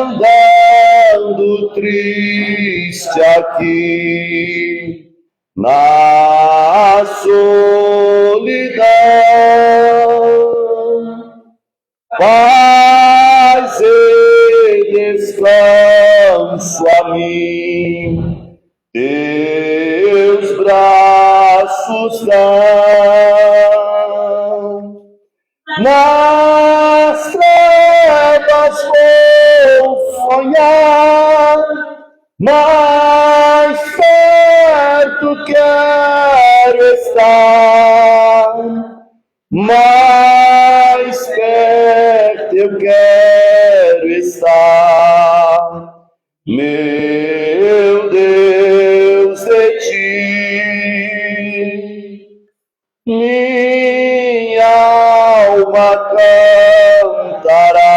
andando triste aqui na solidão, paz e descanso a mim, teus braços dão. Nas trevas vou sonhar, mais perto quero estar, mais perto eu quero estar, meu Deus, de ti. Minha alma cantará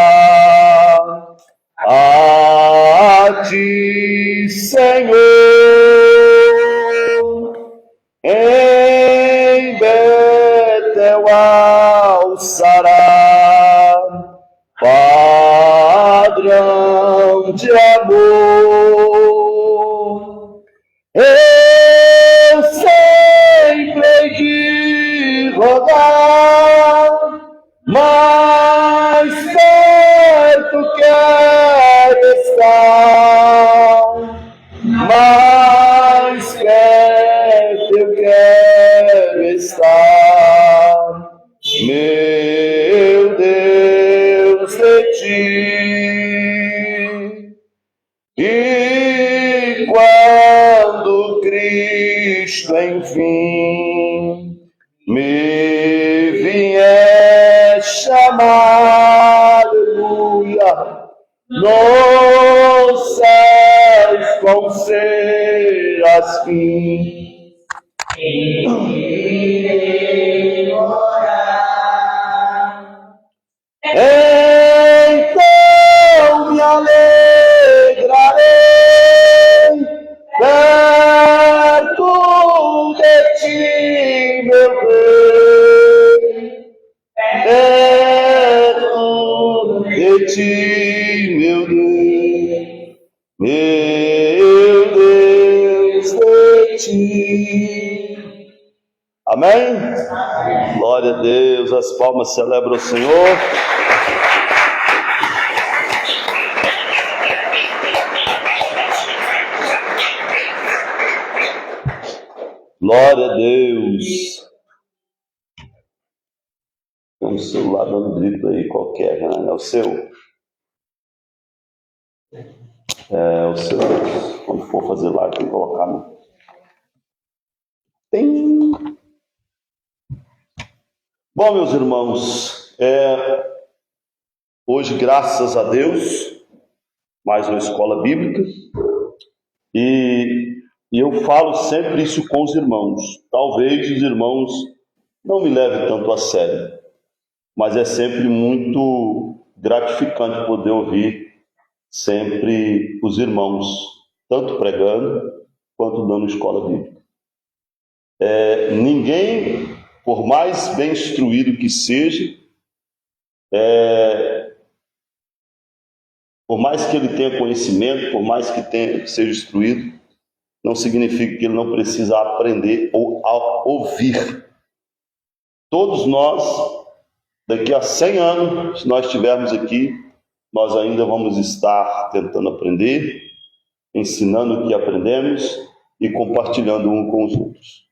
a ti, Senhor. Em Betel alçará padrão de amor. Eu sempre hei de rodar, mais perto quero estar, mais perto eu quero estar, meu Deus, de ti. E quando Cristo enfim me vier chamar, aleluia, nos céus vão ser as fins. Então me alegrarei perto de ti, meu Deus, perto de ti, meu Deus, de ti. Amém? Glória a Deus, as palmas celebram o Senhor. Glória a Deus. Tem um celular dando grito aí qualquer, né? É o seu? É o seu. Quando for fazer live, tem que colocar no... Tem. Bom, meus irmãos, hoje, graças a Deus, mais uma escola bíblica, e eu falo sempre isso com os irmãos. Talvez os irmãos não me levem tanto a sério, mas é sempre muito gratificante poder ouvir sempre os irmãos, tanto pregando quanto dando escola bíblica. Ninguém, por mais bem instruído que seja, por mais que ele tenha conhecimento, por mais que seja instruído, não significa que ele não precisa aprender ou ouvir. Todos nós, daqui a 100 anos, se nós estivermos aqui, nós ainda vamos estar tentando aprender, ensinando o que aprendemos e compartilhando um com os outros.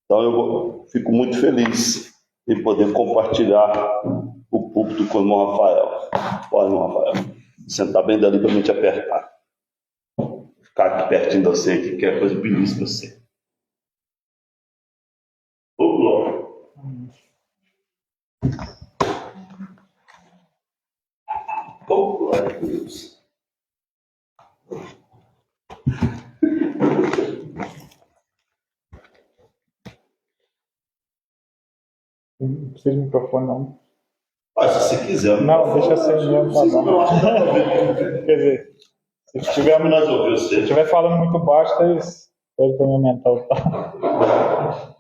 Então eu fico muito feliz em poder compartilhar o púlpito com o irmão Rafael. Olha, irmão Rafael, sentar bem dali para não te apertar. Ficar aqui pertinho de você, que quer coisa belíssima você. Ô, glória. Ô, glória a Deus. Não precisa de microfone, não. Mas se você quiser. Não, deixa assim mesmo. Quer dizer, se estiver falando muito baixo, vocês podem para minha mental. Tá?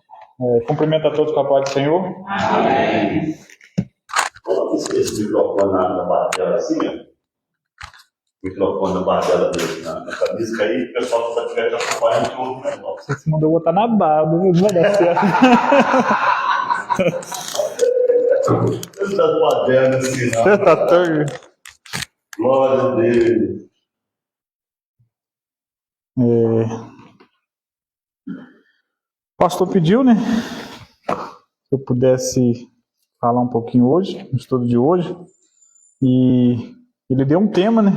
Cumprimento a todos com a paz do Senhor. Amém. esse microfone na barbela assim, ó. O microfone na barbela dele, na camisa, que aí o pessoal que está perto acompanhando que ouve o negócio. Você mandou botar na barba, não vai dar certo. Você tá fazendo assim, não. Você tá tão... Glória a Deus. O pastor pediu, né? Se eu pudesse falar um pouquinho hoje, no estudo de hoje. E ele deu um tema, né?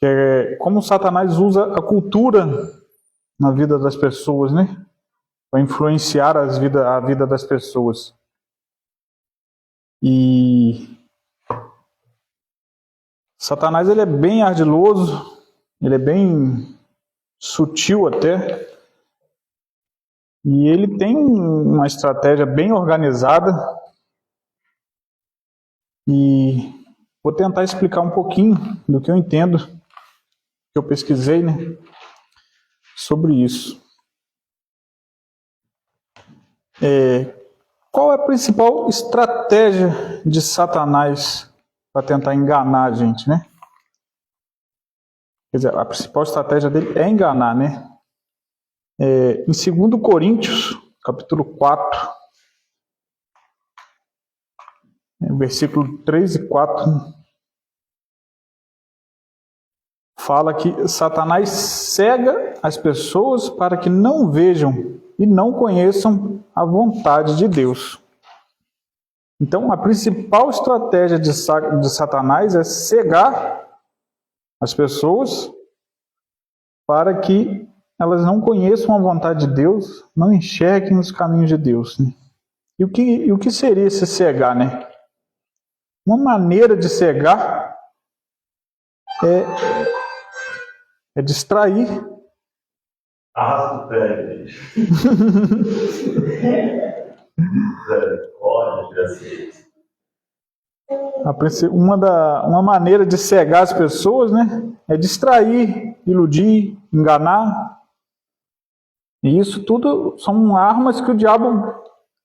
Que é como Satanás usa a cultura na vida das pessoas, né? Para influenciar a vida das pessoas. E Satanás, ele é bem ardiloso, ele é bem sutil até, e ele tem uma estratégia bem organizada, e vou tentar explicar um pouquinho do que eu entendo, que eu pesquisei, né, sobre isso. Qual é a principal estratégia de Satanás para tentar enganar a gente, né? Quer dizer, a principal estratégia dele é enganar, né? Em 2 Coríntios, capítulo 4, versículo 3 e 4, fala que Satanás cega as pessoas para que não vejam e não conheçam a vontade de Deus. Então, a principal estratégia de Satanás é cegar as pessoas para que elas não conheçam a vontade de Deus, não enxerguem os caminhos de Deus. Né? E o que seria esse cegar, né? Uma maneira de cegar é distrair. Arrasta o pé, gente. Uma maneira de cegar as pessoas, né, é distrair, iludir, enganar. E isso tudo são armas que o diabo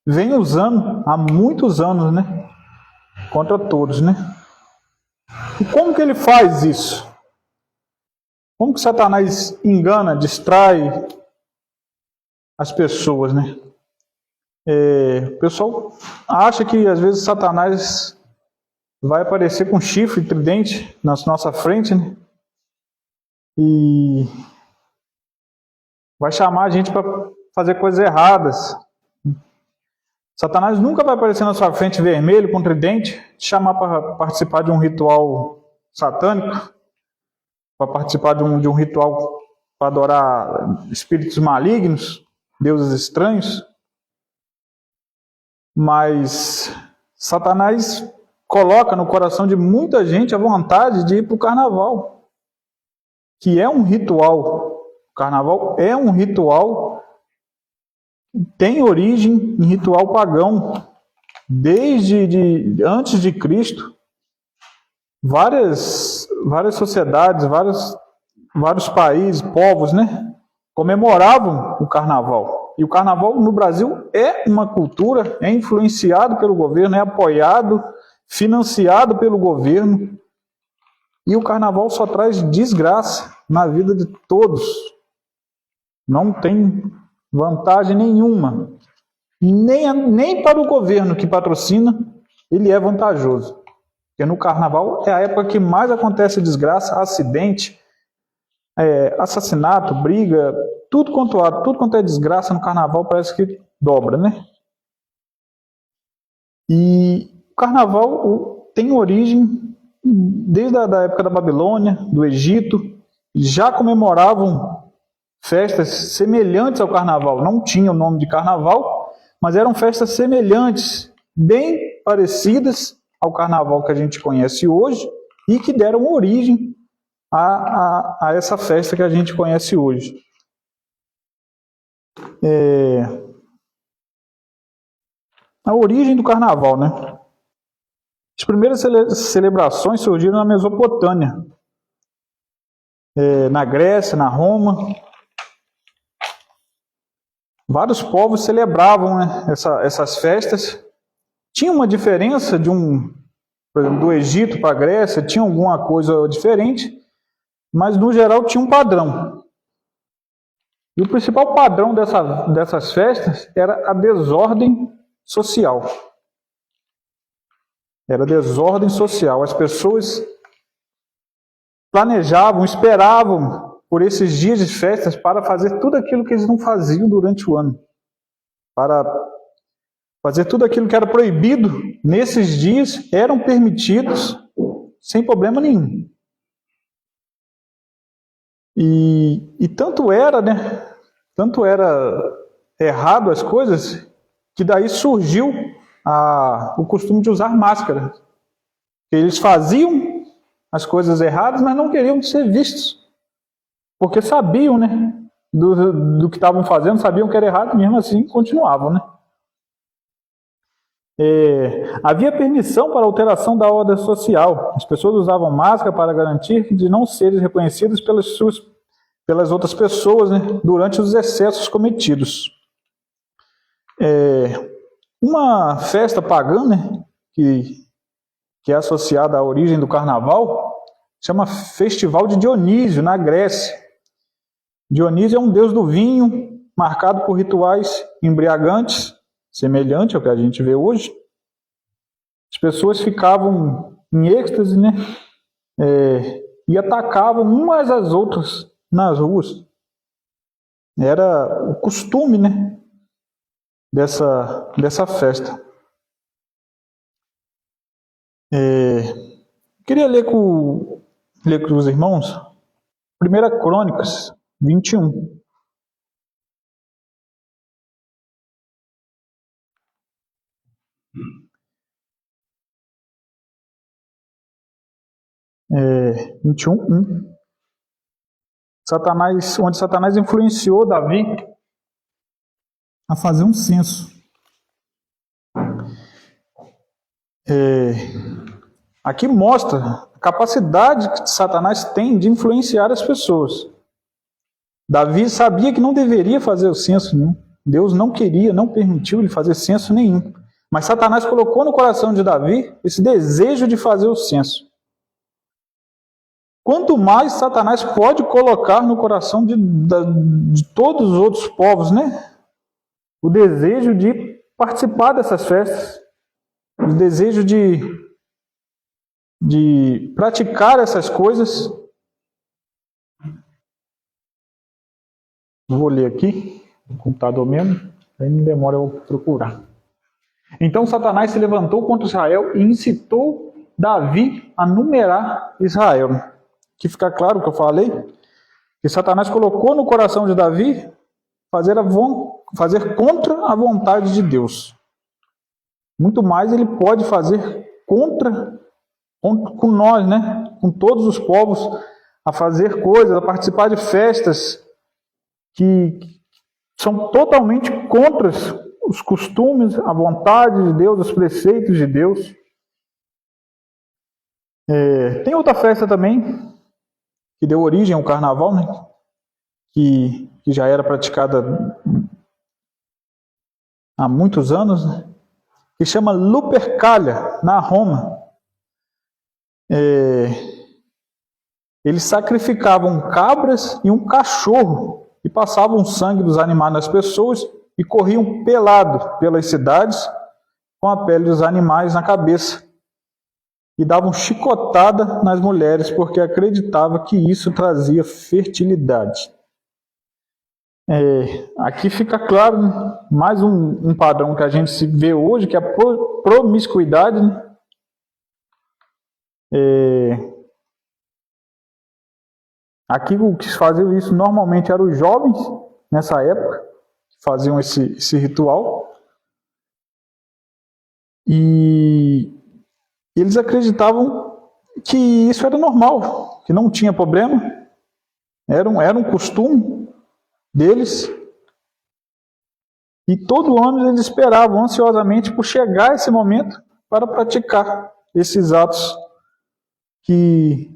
vem usando há muitos anos, né, contra todos, né. E como que ele faz isso? Como que Satanás engana, distrai as pessoas, né? O pessoal acha que às vezes Satanás vai aparecer com chifre, tridente na nossa frente, né? E vai chamar a gente para fazer coisas erradas. Satanás nunca vai aparecer na sua frente vermelho com tridente, te chamar para participar de um ritual satânico, para participar de um ritual para adorar espíritos malignos, deuses estranhos. Mas Satanás coloca no coração de muita gente a vontade de ir para o carnaval, que é um ritual. O carnaval é um ritual que tem origem em ritual pagão. Desde antes de Cristo, várias sociedades, vários países, povos, né, comemoravam o carnaval. E o carnaval no Brasil é uma cultura, é influenciado pelo governo, é apoiado, financiado pelo governo. E o carnaval só traz desgraça na vida de todos. Não tem vantagem nenhuma. Nem para o governo que patrocina, ele é vantajoso. Porque no carnaval é a época que mais acontece desgraça, acidente, assassinato, briga, tudo quanto é desgraça no carnaval parece que dobra, né? E o carnaval tem origem desde a época da Babilônia, do Egito, já comemoravam festas semelhantes ao carnaval. Não tinha o nome de carnaval, mas eram festas semelhantes, bem parecidas ao carnaval que a gente conhece hoje e que deram origem a essa festa que a gente conhece hoje. A origem do carnaval, né? As primeiras celebrações surgiram na Mesopotâmia, na Grécia, na Roma. Vários povos celebravam, né, essas festas. Tinha uma diferença de um por exemplo, do Egito para a Grécia, tinha alguma coisa diferente, mas no geral tinha um padrão. E o principal padrão dessas festas era a desordem social. Era desordem social. As pessoas planejavam, esperavam por esses dias de festas para fazer tudo aquilo que eles não faziam durante o ano. Para fazer tudo aquilo que era proibido nesses dias, eram permitidos sem problema nenhum. E tanto era, né? Tanto era errado as coisas, que daí surgiu o costume de usar máscara. Eles faziam as coisas erradas, mas não queriam ser vistos. Porque sabiam, né? Do que estavam fazendo, sabiam que era errado, mesmo assim continuavam, né? Havia permissão para alteração da ordem social. As pessoas usavam máscara para garantir de não serem reconhecidas pelas outras pessoas, né, durante os excessos cometidos. Uma festa pagã, né, que é associada à origem do carnaval, chama Festival de Dionísio, na Grécia. Dionísio é um deus do vinho, marcado por rituais embriagantes, semelhante ao que a gente vê hoje. As pessoas ficavam em êxtase, né? E atacavam umas às outras nas ruas. Era o costume, né? Dessa festa. Queria ler com os irmãos 1 Crônicas 21. É, 21:1. Onde Satanás influenciou Davi a fazer um censo. Aqui mostra a capacidade que Satanás tem de influenciar as pessoas. Davi sabia que não deveria fazer o censo nenhum. Deus não queria, não permitiu ele fazer censo nenhum. Mas Satanás colocou no coração de Davi esse desejo de fazer o censo. Quanto mais Satanás pode colocar no coração de todos os outros povos, né? O desejo de participar dessas festas, o desejo de praticar essas coisas. Vou ler aqui, no computador mesmo, aí não demora eu procurar. Então Satanás se levantou contra Israel e incitou Davi a numerar Israel. Que fica claro o que eu falei, que Satanás colocou no coração de Davi fazer contra a vontade de Deus. Muito mais ele pode fazer com nós, né? Com todos os povos, a fazer coisas, a participar de festas que são totalmente contra os costumes, a vontade de Deus, os preceitos de Deus. Tem outra festa também, que deu origem ao carnaval, né? Que já era praticada há muitos anos, né? Que chama Lupercalia, na Roma. Eles sacrificavam cabras e um cachorro e passavam o sangue dos animais nas pessoas e corriam pelado pelas cidades com a pele dos animais na cabeça. E davam chicotada nas mulheres, porque acreditava que isso trazia fertilidade. Aqui fica claro, né? Mais um padrão que a gente se vê hoje, que é a promiscuidade, né? Aqui o que faziam isso normalmente eram os jovens, nessa época, que faziam esse ritual. E eles acreditavam que isso era normal, que não tinha problema, era um costume deles. E todo ano eles esperavam ansiosamente por chegar esse momento para praticar esses atos que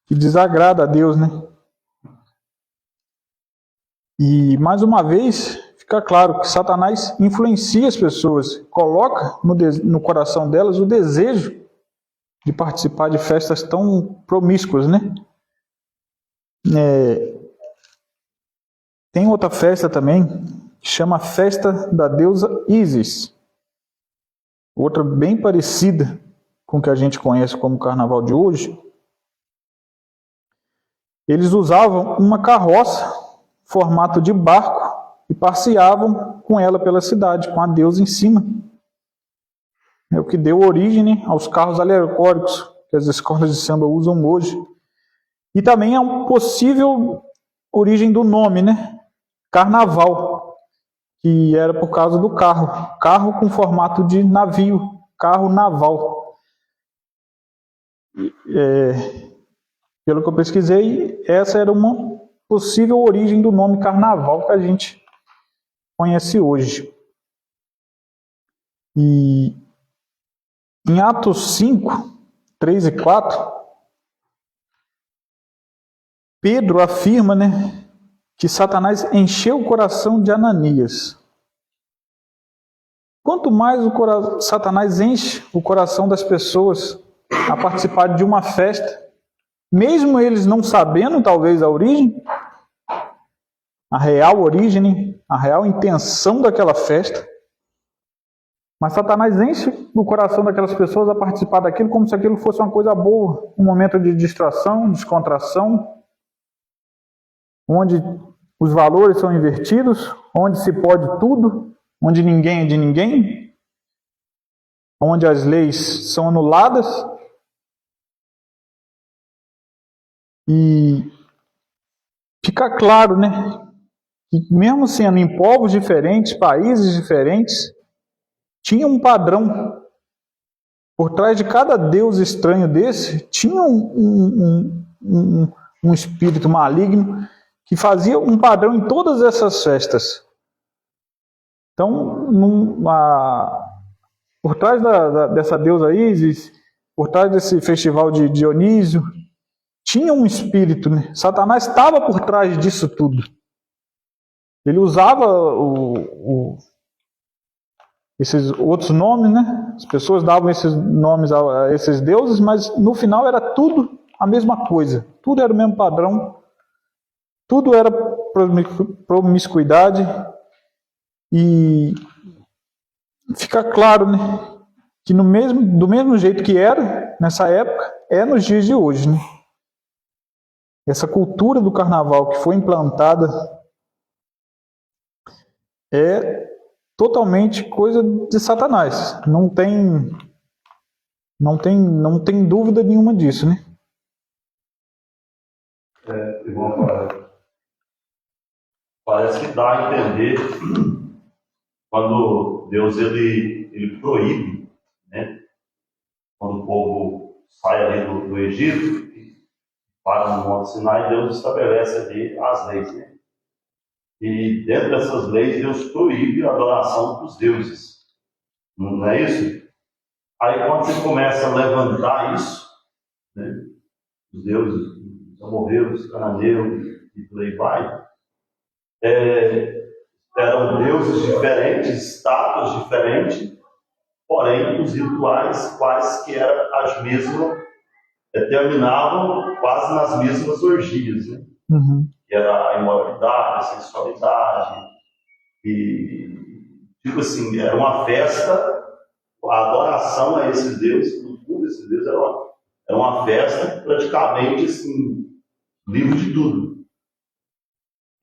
desagrada a Deus, né? E mais uma vez fica claro que Satanás influencia as pessoas, coloca no coração delas o desejo de participar de festas tão promíscuas, né? Tem outra festa também, que chama a festa da deusa Ísis. Outra bem parecida com o que a gente conhece como carnaval de hoje. Eles usavam uma carroça, formato de barco, e passeavam com ela pela cidade, com a deusa em cima. É o que deu origem aos carros alegóricos que as escolas de samba usam hoje. E também é uma possível origem do nome, né? Carnaval, que era por causa do carro. Carro com formato de navio, carro naval. Pelo que eu pesquisei, essa era uma possível origem do nome carnaval que a gente conhece hoje. E em Atos 5, 3 e 4, Pedro afirma, né, que Satanás encheu o coração de Ananias. Quanto mais Satanás enche o coração das pessoas a participar de uma festa, mesmo eles não sabendo talvez a origem, a real origem, a real intenção daquela festa, mas Satanás enche o coração daquelas pessoas a participar daquilo como se aquilo fosse uma coisa boa, um momento de distração, descontração, onde os valores são invertidos, onde se pode tudo, onde ninguém é de ninguém, onde as leis são anuladas. E fica claro, né, que mesmo sendo em povos diferentes, países diferentes, tinha um padrão. Por trás de cada deus estranho desse, tinha um espírito maligno que fazia um padrão em todas essas festas. Então, por trás dessa deusa Ísis, por trás desse festival de Dionísio, tinha um espírito, né? Satanás estava por trás disso tudo. Ele usava esses outros nomes, né? As pessoas davam esses nomes a esses deuses, mas no final era tudo a mesma coisa. Tudo era o mesmo padrão. Tudo era promiscuidade. E fica claro, né, que do mesmo jeito que era nessa época, é nos dias de hoje, né? Essa cultura do carnaval que foi implantada é totalmente coisa de Satanás. Não tem dúvida nenhuma disso, né? Parece que dá a entender quando Deus ele proíbe, né? Quando o povo sai ali do Egito, para no Monte Sinai, Deus estabelece ali as leis, né? E dentro dessas leis, Deus proíbe a adoração dos deuses. Não é isso? Aí quando você começa a levantar isso, né? Os deuses, os amorreus, os cananeus e por aí vai, eram deuses diferentes, estátuas diferentes, porém os rituais quase que eram as mesmas, terminavam quase nas mesmas orgias, né? Uhum. Que era a imoralidade, a sensualidade, e tipo assim, era uma festa, a adoração a esses deuses, no fundo desses deuses era uma festa praticamente assim, livre de tudo.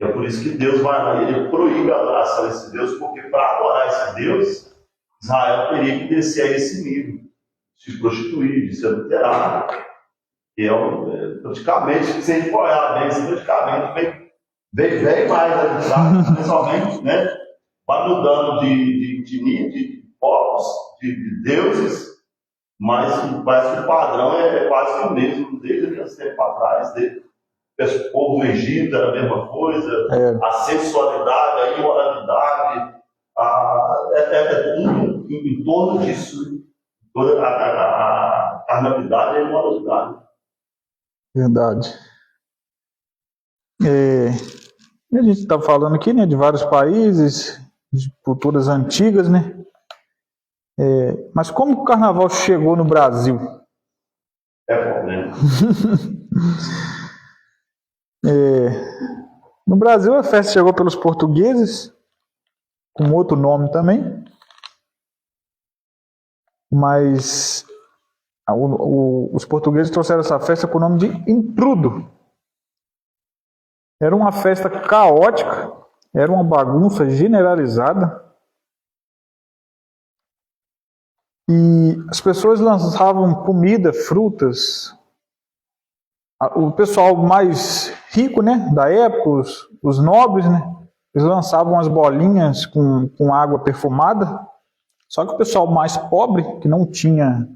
E é por isso que Deus vai lá e ele proíbe a adoração a esses deuses, porque para adorar esses deuses, Israel teria que descer a esse nível, de se prostituir, de se adulterar. Que praticamente, se a gente for olhar bem, praticamente vem mais a principalmente, né? Vai mudando de povos, de deuses, mas parece que o padrão é quase o mesmo, desde aqueles tempos atrás, o povo do Egito era a mesma coisa, a sensualidade, a imoralidade, tudo em torno disso, toda a carnalidade e a imoralidade. Verdade. E a gente está falando aqui, né, de vários países, de culturas antigas, né? Mas como o carnaval chegou no Brasil? É problema. No Brasil, a festa chegou pelos portugueses, com outro nome também, mas os portugueses trouxeram essa festa com o nome de intrudo. Era uma festa caótica, era uma bagunça generalizada, e as pessoas lançavam comida, frutas. O pessoal mais rico, né, da época, os nobres, né, eles lançavam as bolinhas com água perfumada. Só que o pessoal mais pobre, que não tinha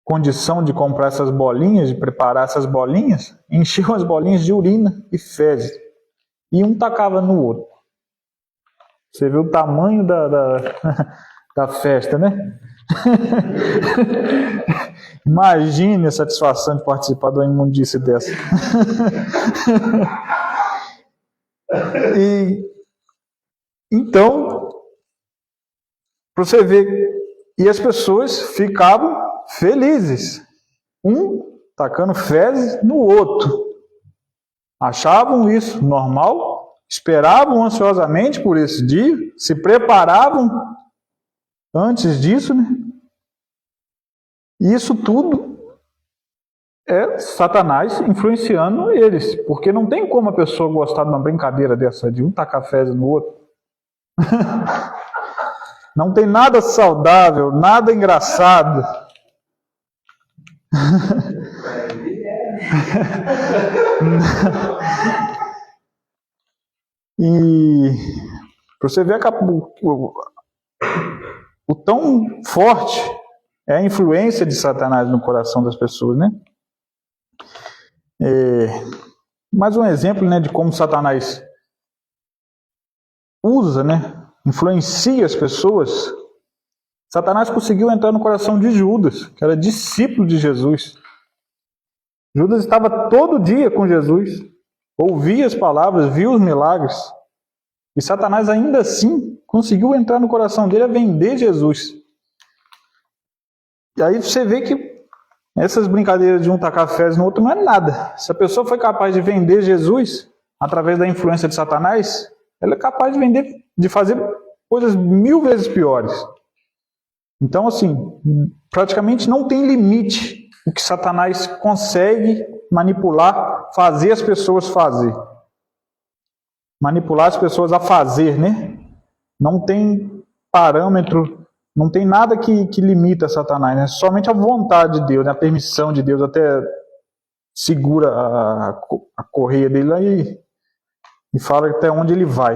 condição de comprar essas bolinhas, de preparar essas bolinhas, enchiam as bolinhas de urina e fezes. E um tacava no outro. Você vê o tamanho da festa, né? Imagine a satisfação de participar de uma imundície dessa. Então, para você ver, e as pessoas ficavam felizes, um tacando fezes no outro. Achavam isso normal, esperavam ansiosamente por esse dia, se preparavam antes disso, né? E isso tudo é Satanás influenciando eles, porque não tem como a pessoa gostar de uma brincadeira dessa, de um tacar fezes no outro. Não tem nada saudável, nada engraçado. E para você ver o tão forte é a influência de Satanás no coração das pessoas, né? Mais um exemplo, né, de como Satanás usa, né, influencia as pessoas. Satanás conseguiu entrar no coração de Judas, que era discípulo de Jesus. Judas estava todo dia com Jesus, ouvia as palavras, via os milagres. E Satanás ainda assim conseguiu entrar no coração dele a vender Jesus. E aí você vê que essas brincadeiras de um tacar fezes no outro não é nada. Se a pessoa foi capaz de vender Jesus através da influência de Satanás, ela é capaz de vender, de fazer coisas 1000 vezes piores. Então, assim, praticamente não tem limite o que Satanás consegue manipular, fazer as pessoas fazer. Manipular as pessoas a fazer, né? Não tem parâmetro, não tem nada que limita Satanás, né? Somente a vontade de Deus, né? A permissão de Deus até segura a correia dele lá e fala até onde ele vai.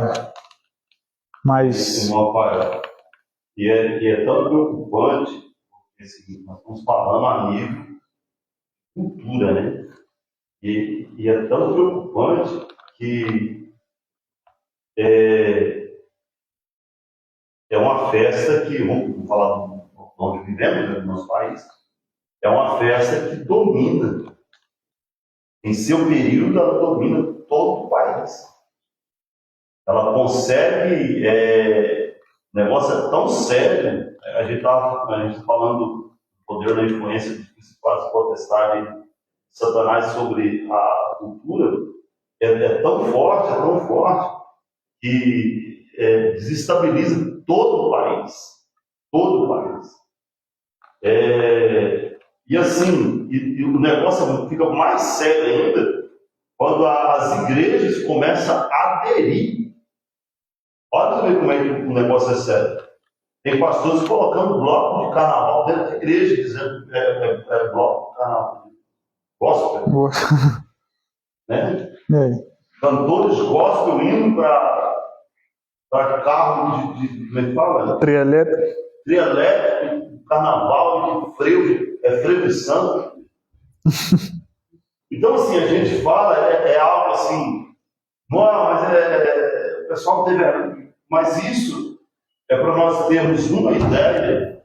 Mas... E é tão preocupante, porque nós estamos falando a nível cultura, né? E é tão preocupante que é uma festa que, vamos falar onde vivemos, né, no nosso país, é uma festa que domina, em seu período, ela domina todo o país. Ela consegue, o negócio é tão sério, a gente está falando do poder da influência dos principais potestades de Satanás sobre a cultura, é tão forte, que desestabiliza todo o país. Todo o país. E assim, o negócio fica mais sério ainda quando as igrejas começam a aderir. Olha também como é que o negócio é sério. Tem pastores colocando bloco de carnaval dentro da igreja, dizendo bloco de carnaval. Gospel. Né? Cantores gospel indo para carro de como é que fala? Trielétrico, carnaval, de freio de santo. Então, assim, a gente fala, algo assim, mas o pessoal não teve. Mas isso é para nós termos uma ideia,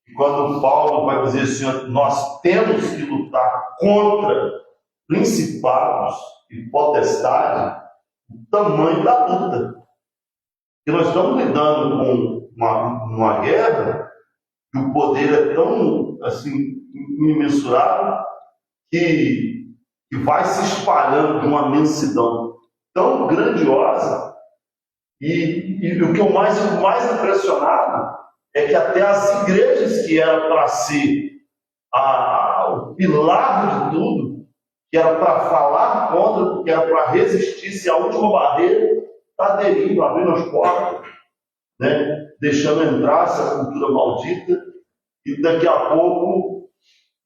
que quando Paulo vai dizer assim, nós temos que lutar contra principados e potestades, o tamanho da luta. E nós estamos lidando com uma guerra que o poder é tão assim, imensurável que vai se espalhando de uma imensidão tão grandiosa. E o que eu mais impressionado é que até as igrejas que eram para ser o pilar de tudo, que era para falar contra, que era para resistir, se a última barreira está aderindo, abrindo as portas, né? Deixando entrar essa cultura maldita, e daqui a pouco,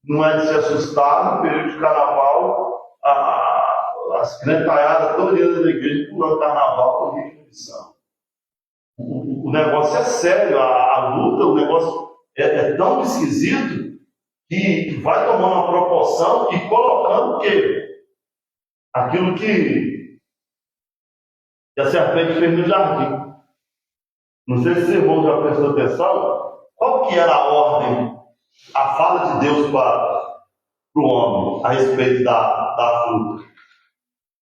não é de se assustar, no período de carnaval, as crentalhadas todas da igreja pulando carnaval por ritmo de samba. O negócio é sério, a luta, o negócio é tão esquisito que vai tomando uma proporção e colocando o quê? Aquilo que a serpente fez no jardim. Não sei se o irmão já prestou atenção, qual que era a ordem, a fala de Deus para o homem a respeito da fruta?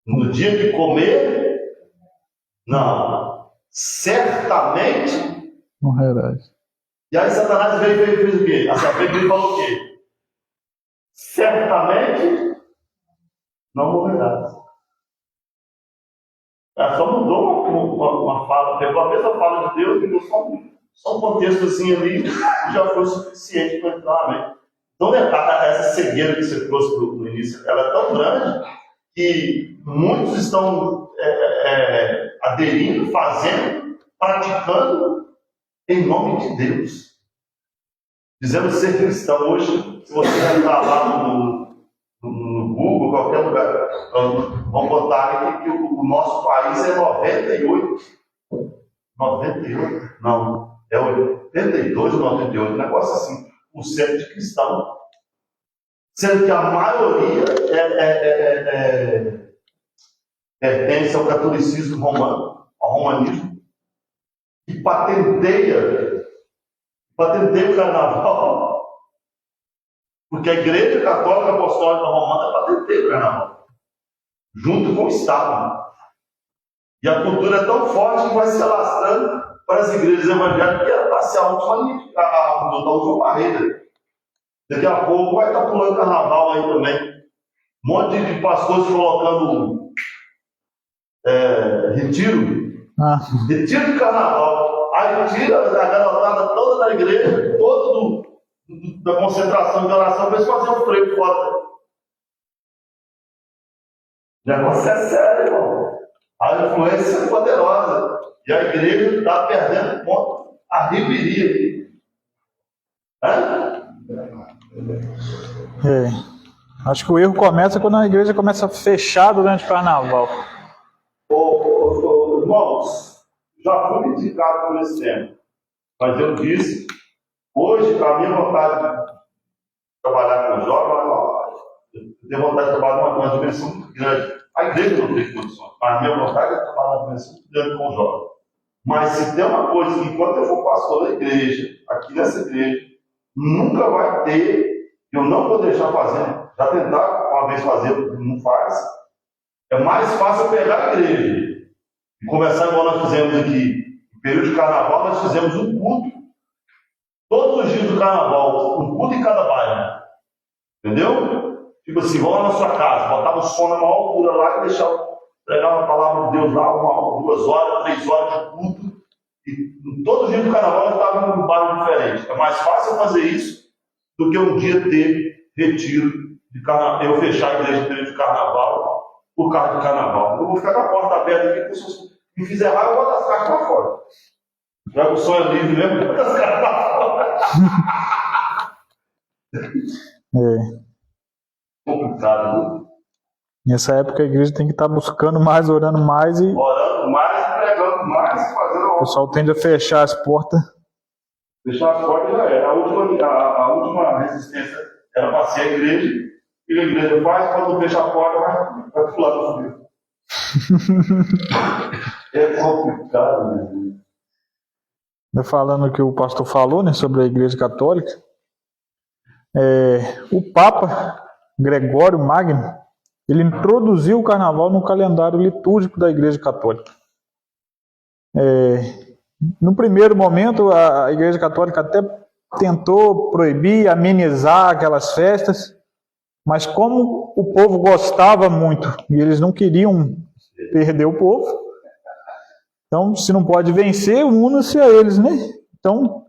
No dia que comer, não, certamente morrerás. E aí Satanás veio e fez o quê? A serpente veio e falou o quê? Certamente não morrerás. Ela só mudou uma fala, pegou a mesma fala de Deus e mudou só um contexto assim ali, e já foi suficiente para entrar na mente. Então, essa cegueira que você trouxe no início, ela é tão grande que muitos estão aderindo, fazendo, praticando em nome de Deus. Dizendo ser cristão. Hoje, se você entrar lá no Google, qualquer lugar, vamos botar aqui que o nosso país é 98. 98? Não, é 82 ou 98, um negócio assim, por cento de cristão. Sendo que a maioria pertence ao catolicismo romano, ao romanismo, e patenteia o carnaval, porque a Igreja Católica Apostólica Romana patenteia o carnaval, junto com o Estado. E a cultura é tão forte que vai se alastrando para as igrejas evangélicas, que era para ser a última barreira. Daqui a pouco vai estar pulando carnaval aí também. Um monte de pastores colocando retiro. Retiro de carnaval. Aí tira a garotada toda da igreja, toda da concentração de oração, para eles fazerem um freio fora. O negócio é sério, irmão. A influência é poderosa. E a igreja está perdendo ponto. A riveria. Acho que o erro começa quando a igreja começa a fechar durante o carnaval. Irmãos, já fui criticado por esse tema, mas eu disse, hoje, a minha vontade de trabalhar com jovens, eu tenho vontade de trabalhar numa dimensão muito grande. A igreja não tem condições, mas a minha vontade é trabalhar numa dimensão muito grande com jovens. Mas se tem uma coisa que, enquanto eu for pastor da igreja, aqui nessa igreja, nunca vai ter, eu não vou deixar fazer. Já tentar uma vez fazer, não faz. É mais fácil pegar a igreja e começar igual nós fizemos aqui. No período de carnaval, nós fizemos um culto. Todos os dias do carnaval, um culto em cada bairro. Entendeu? Tipo assim, vamos lá na sua casa, botava o som na maior altura lá e deixava, pregava a palavra de Deus lá, 1, 2 horas, 3 horas de culto. E todos os dias do carnaval eu estava em um bairro diferente. É mais fácil fazer isso do que um dia ter retiro de carnaval, eu fechar a igreja no período de carnaval por causa do carnaval. Eu vou ficar com a porta aberta aqui, se me fizer errado, eu vou botar as caras para fora. Já que o som é livre mesmo, eu vou botar as caras para fora. Complicado, né? Nessa época a igreja tem que estar buscando mais, orando mais e. Orando mais, pregando mais, fazendo. O pessoal tende a fechar as portas. Fechar as portas já era. A última resistência era para ser a igreja. E a igreja faz, quando fecha a porta, vai pular do frio. É complicado mesmo. Falando o que o pastor falou, né, sobre a igreja católica, o Papa Gregório Magno, ele introduziu o carnaval no calendário litúrgico da Igreja Católica. No primeiro momento, a Igreja Católica até tentou proibir, amenizar aquelas festas, mas como o povo gostava muito e eles não queriam perder o povo, então, se não pode vencer, una-se a eles, né? Então,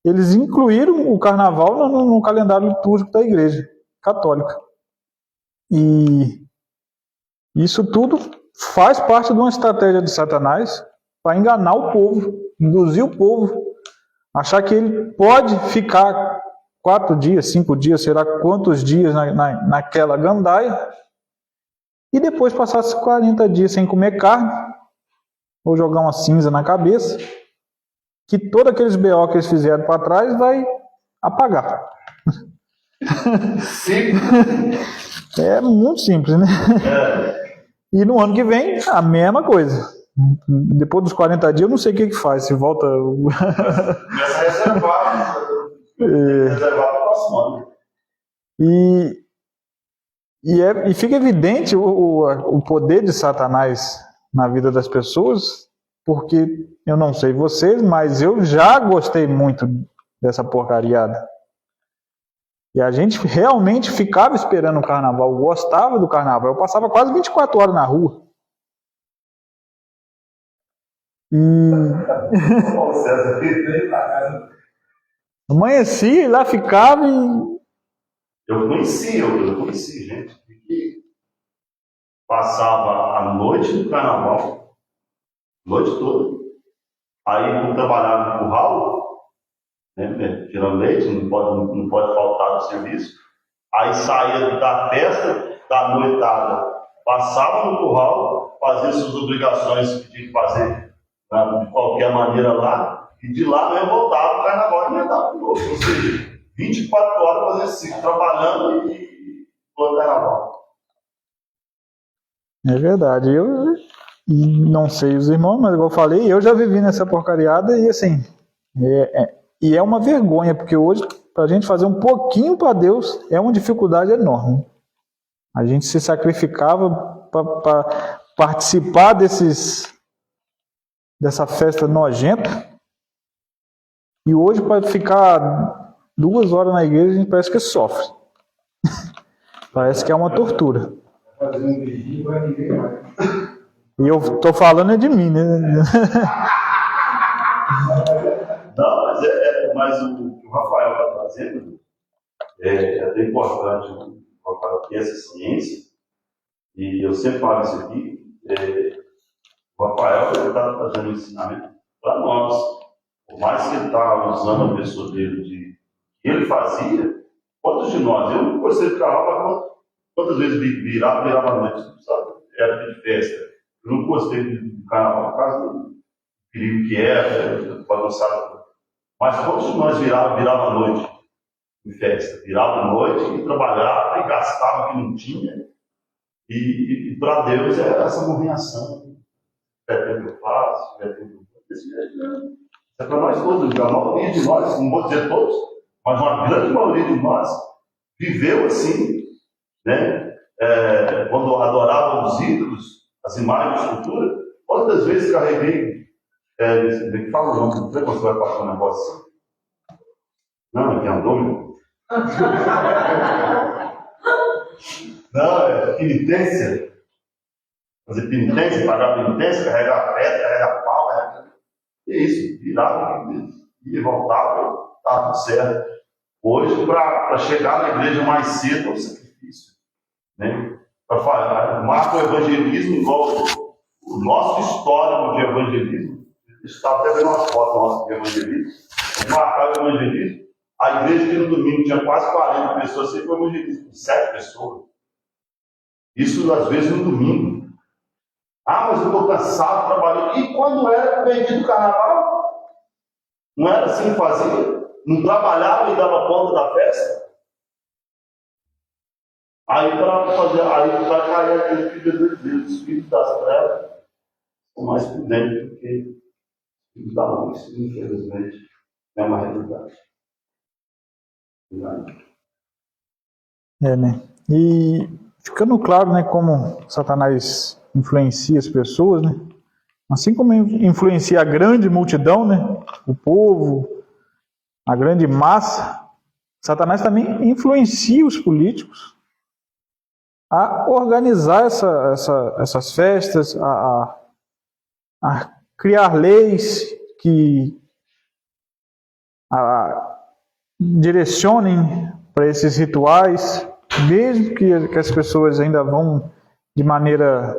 eles incluíram o carnaval no calendário litúrgico da Igreja Católica. E isso tudo faz parte de uma estratégia de Satanás para enganar o povo, induzir o povo, achar que ele pode ficar 4 dias, 5 dias, será quantos dias naquela gandaia, e depois passar 40 dias sem comer carne, ou jogar uma cinza na cabeça, que todos aqueles BO que eles fizeram para trás vai apagar. É muito simples, né? E no ano que vem, a mesma coisa. Depois dos 40 dias, eu não sei o que faz, se volta... Começa a reservar. Reservar para o próximo ano. E fica evidente o poder de Satanás na vida das pessoas, porque eu não sei vocês, mas eu já gostei muito dessa porcariada. E a gente realmente ficava esperando o carnaval, gostava do carnaval. Eu passava quase 24 horas na rua. Amanhecia e lá ficava e... Eu conheci gente que passava a noite no carnaval, noite toda, aí não trabalhava no curral, né, tirando leite, não pode faltar do serviço, aí saía da festa, da noitada, passava no curral, fazia suas obrigações que tinha que fazer, né, de qualquer maneira lá, e de lá não voltava o carnaval e emendava de novo, ou seja, 24 horas fazendo assim, trabalhando e no carnaval. É verdade, eu não sei os irmãos, mas igual eu falei, eu já vivi nessa porcariada e assim, e é uma vergonha, porque hoje, para a gente fazer um pouquinho para Deus, é uma dificuldade enorme. A gente se sacrificava para participar dessa festa nojenta, e hoje para ficar 2 horas na igreja, a gente parece que sofre. Parece que é uma tortura. E eu estou falando de mim, né? Não, mas o que o Rafael está fazendo é até importante. O Rafael tem essa ciência, e eu sempre falo isso aqui. O Rafael está fazendo um ensinamento para nós. Por mais que ele está usando a pessoa dele que ele fazia, quantos de nós? Eu não gostei de carnaval, quantas vezes virava a noite, sabe? Época de festa. Eu não gostei do carnaval por causa do perigo que era, bagunçado. Mas quantos de nós virava a noite em festa? Virava a noite e trabalhava e gastava o que não tinha. E para Deus é essa morreação. É tempo que eu faço, é tempo que eu faço. É para nós todos, a maioria de nós, não vou dizer todos, mas uma grande maioria de nós viveu assim, né? Quando adoravam os ídolos, as imagens de escultura, quantas vezes carreguei, fala o nome, não sei quando você vai passar um negócio assim. Não, é que andou, meu. Não, é penitência. Fazer penitência, pagar penitência, carregar pedra, carregar pau, é isso, virava e voltava, estava tudo certo. Hoje, para chegar na igreja mais cedo é um sacrifício, né? Para marcar o evangelismo, igual o nosso histórico de evangelismo, estava até vendo umas fotos nossas de evangelismo, marcar o evangelismo, a igreja que no domingo tinha quase 40 pessoas, sempre foi evangelismo, 7 pessoas. Isso às vezes no domingo. Ah, mas eu estou cansado, trabalhando. E quando era perdido o carnaval? Não era assim que fazia? Não trabalhava e dava conta da festa? Aí para cair aquele filho de Deus, os filhos das trevas, são mais prudentes do que os filhos da luz, infelizmente, é uma realidade. Né? E ficando claro, né, como Satanás influencia as pessoas, né? Assim como influencia a grande multidão, né, o povo, a grande massa, Satanás também influencia os políticos a organizar essas festas, a criar leis que direcionem para esses rituais, mesmo que as pessoas ainda vão de maneira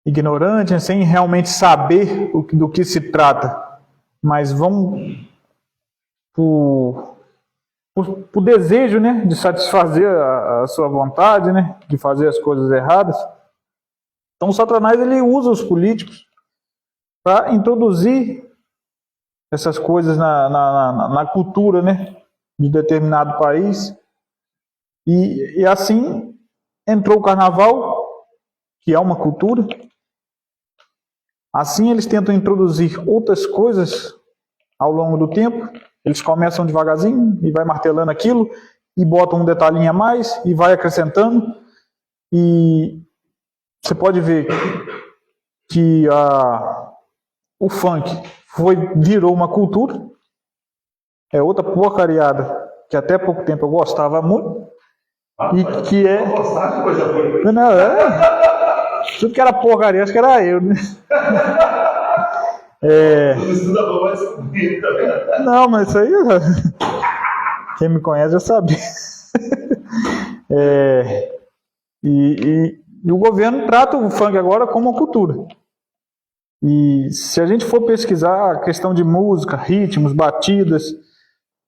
ignorante, sem realmente saber do que se trata, mas vão por desejo, né, de satisfazer a sua vontade, né, de fazer as coisas erradas. Então, o Satanás ele usa os políticos para introduzir essas coisas na cultura, né, de determinado país. E assim entrou o carnaval, que é uma cultura. Assim eles tentam introduzir outras coisas ao longo do tempo. Eles começam devagarzinho e vai martelando aquilo, e botam um detalhinho a mais, e vai acrescentando. E você pode ver que o funk virou uma cultura. É outra porcariada que até pouco tempo eu gostava muito. E que é. Não, tudo que era porcaria, acho que era eu, né? Não, mas isso aí. Quem me conhece já sabe. E o governo trata o funk agora como uma cultura. E se a gente for pesquisar a questão de música, ritmos, batidas,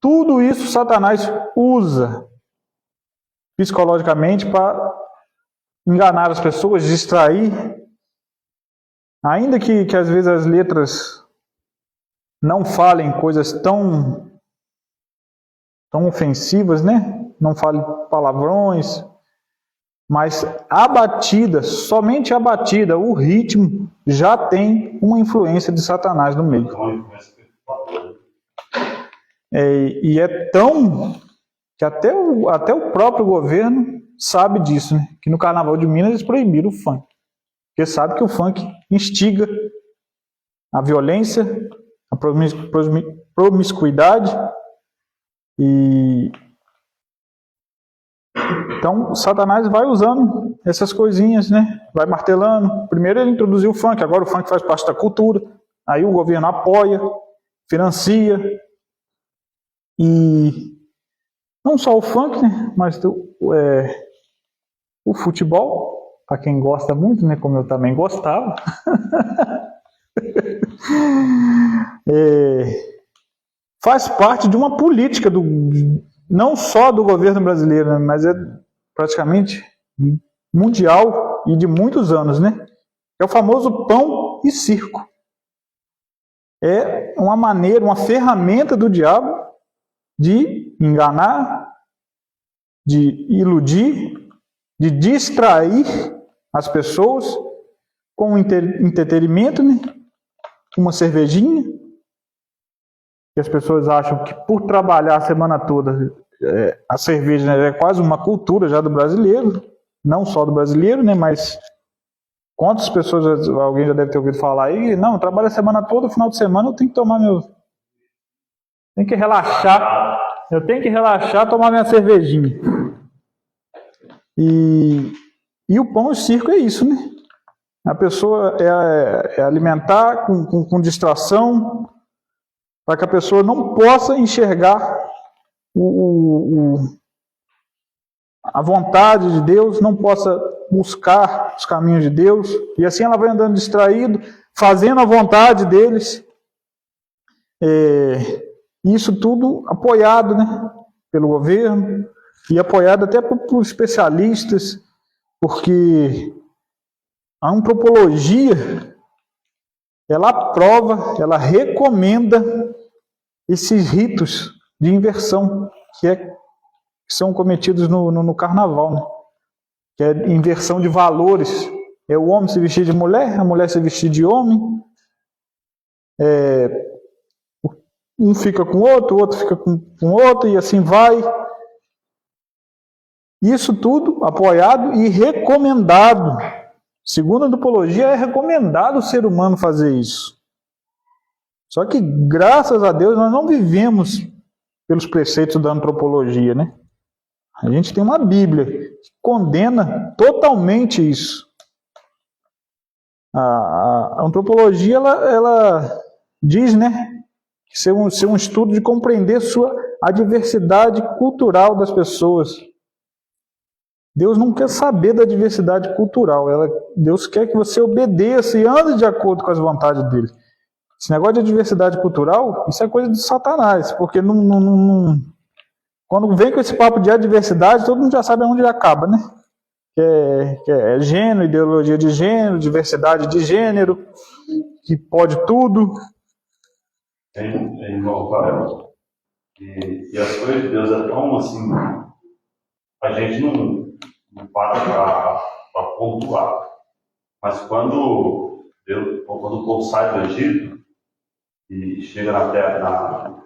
tudo isso Satanás usa psicologicamente para enganar as pessoas, distrair. Ainda que às vezes as letras não falem coisas tão ofensivas, né? Não falem palavrões, mas a batida, somente a batida, o ritmo, já tem uma influência de Satanás no meio. E é tão que até o próprio governo sabe disso, né? Que no Carnaval de Minas eles proibiram o funk. Porque sabe que o funk instiga a violência, a promiscuidade. E então Satanás vai usando essas coisinhas, né? Vai martelando. Primeiro ele introduziu o funk, agora o funk faz parte da cultura. Aí o governo apoia, financia. E não só o funk, né? Mas o futebol, para quem gosta muito, né? Como eu também gostava. Faz parte de uma política não só do governo brasileiro, né, mas é praticamente mundial e de muitos anos, né? É o famoso pão e circo. É uma maneira, uma ferramenta do diabo de enganar, de iludir, de distrair as pessoas com entretenimento, né? Uma cervejinha. E as pessoas acham que por trabalhar a semana toda, a cerveja, né, é quase uma cultura já do brasileiro, não só do brasileiro, né, mas quantas pessoas, alguém já deve ter ouvido falar aí, não, eu trabalho a semana toda, no final de semana eu tenho que tomar tenho que relaxar, tomar minha cervejinha. E o pão e o circo é isso, né? A pessoa é alimentar com distração, para que a pessoa não possa enxergar a vontade de Deus, não possa buscar os caminhos de Deus, e assim ela vai andando distraído, fazendo a vontade deles. Isso tudo apoiado, né, pelo governo, e apoiado até por especialistas, porque a antropologia, ela aprova, ela recomenda esses ritos de inversão que são cometidos no carnaval, né? Que é inversão de valores. É o homem se vestir de mulher, a mulher se vestir de homem. Um fica com o outro fica com outro, e assim vai. Isso tudo apoiado e recomendado. Segundo a antropologia, é recomendado o ser humano fazer isso. Só que, graças a Deus, nós não vivemos pelos preceitos da antropologia, né? A gente tem uma Bíblia que condena totalmente isso. A antropologia, ela diz, né, que ser um estudo de compreender a diversidade cultural das pessoas. Deus não quer saber da diversidade cultural. Deus quer que você obedeça e ande de acordo com as vontades dele. Esse negócio de diversidade cultural, isso é coisa de Satanás, porque quando vem com esse papo de adversidade, todo mundo já sabe onde acaba, né? Que é gênero, ideologia de gênero, diversidade de gênero, que pode tudo. É igual, cara. E as coisas de Deus é tão assim, a gente não para para pontuar. Mas quando o povo sai do Egito e chega na terra, na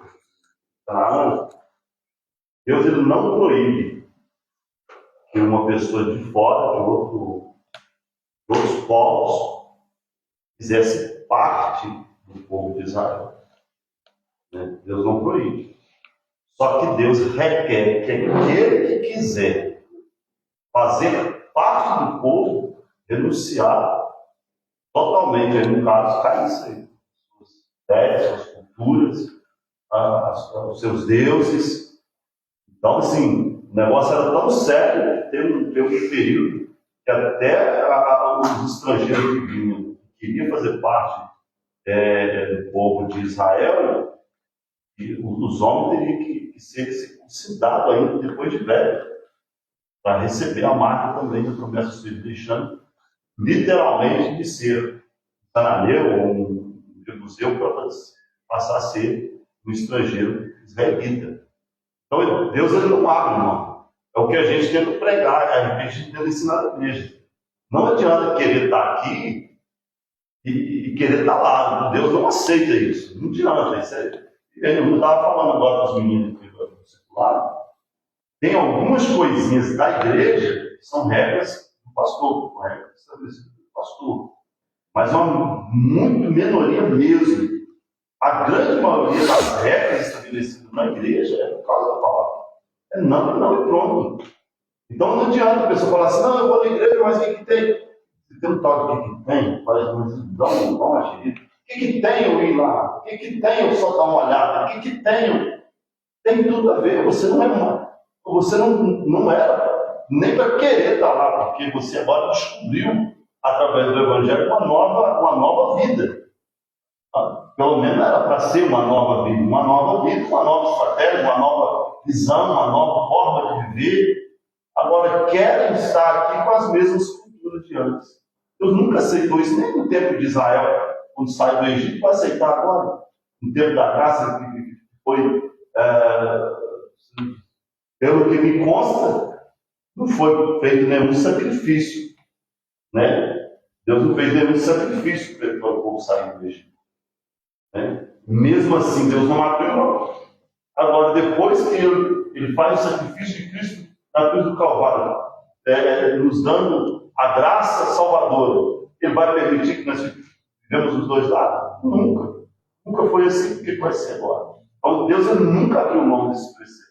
Canaã, Deus ele não proíbe que uma pessoa de fora, de outros povos, fizesse parte do povo de Israel. Deus não proíbe. Só que Deus requer que aquele que quiser fazer parte do povo, renunciar totalmente, aí no caso, cair isso aí. Suas ideias, suas culturas, os seus deuses. Então, assim, o negócio era tão sério que teve um período que até os estrangeiros que vinham, que queriam fazer parte do povo de Israel, e os homens teriam que ser circuncidados ainda depois de velho, para receber a marca também da promessa do Filho, deixando literalmente de ser cananeu ou um jebuseu para passar a ser um estrangeiro israelita. Então, Deus ele não abre mão. É o que a gente tenta pregar, a gente tenta ensinar na igreja. Não adianta querer estar aqui e querer estar lá. Deus não aceita isso. Não adianta. Isso eu estava falando agora para os meninos do circular. Tem algumas coisinhas da igreja que são regras do pastor, regras estabelecidas do pastor. Mas é uma muito minoria mesmo. A grande maioria das regras estabelecidas na igreja é por causa da palavra. É não e pronto. Então não adianta a pessoa falar assim, não, eu vou na igreja, mas o que tem? Se tem um tal de que tem, faz dá uma xerife. O que tem eu ir lá? O que tem eu só dar uma olhada? O que tem? Tem tudo a ver. Você não era nem para querer estar lá, porque você agora descobriu, através do Evangelho, uma nova vida. Pelo menos era para ser uma nova vida, uma nova estratégia, uma nova visão, uma nova forma de viver. Agora, querem estar aqui com as mesmas culturas de antes. Deus nunca aceitou isso, nem no tempo de Israel, quando sai do Egito, vai aceitar agora. No tempo da graça, que foi, pelo que me consta, não foi feito nenhum sacrifício. Né? Deus não fez nenhum sacrifício para o povo sair do Egito. Né? Mesmo assim, Deus não abriu mão. Agora, depois que ele faz o sacrifício de Cristo na cruz do Calvário, nos dando a graça salvadora, ele vai permitir que nós vivemos os dois lados? Nunca. Nunca foi assim, porque vai ser agora. Então, Deus ele nunca abriu mão desse preceito.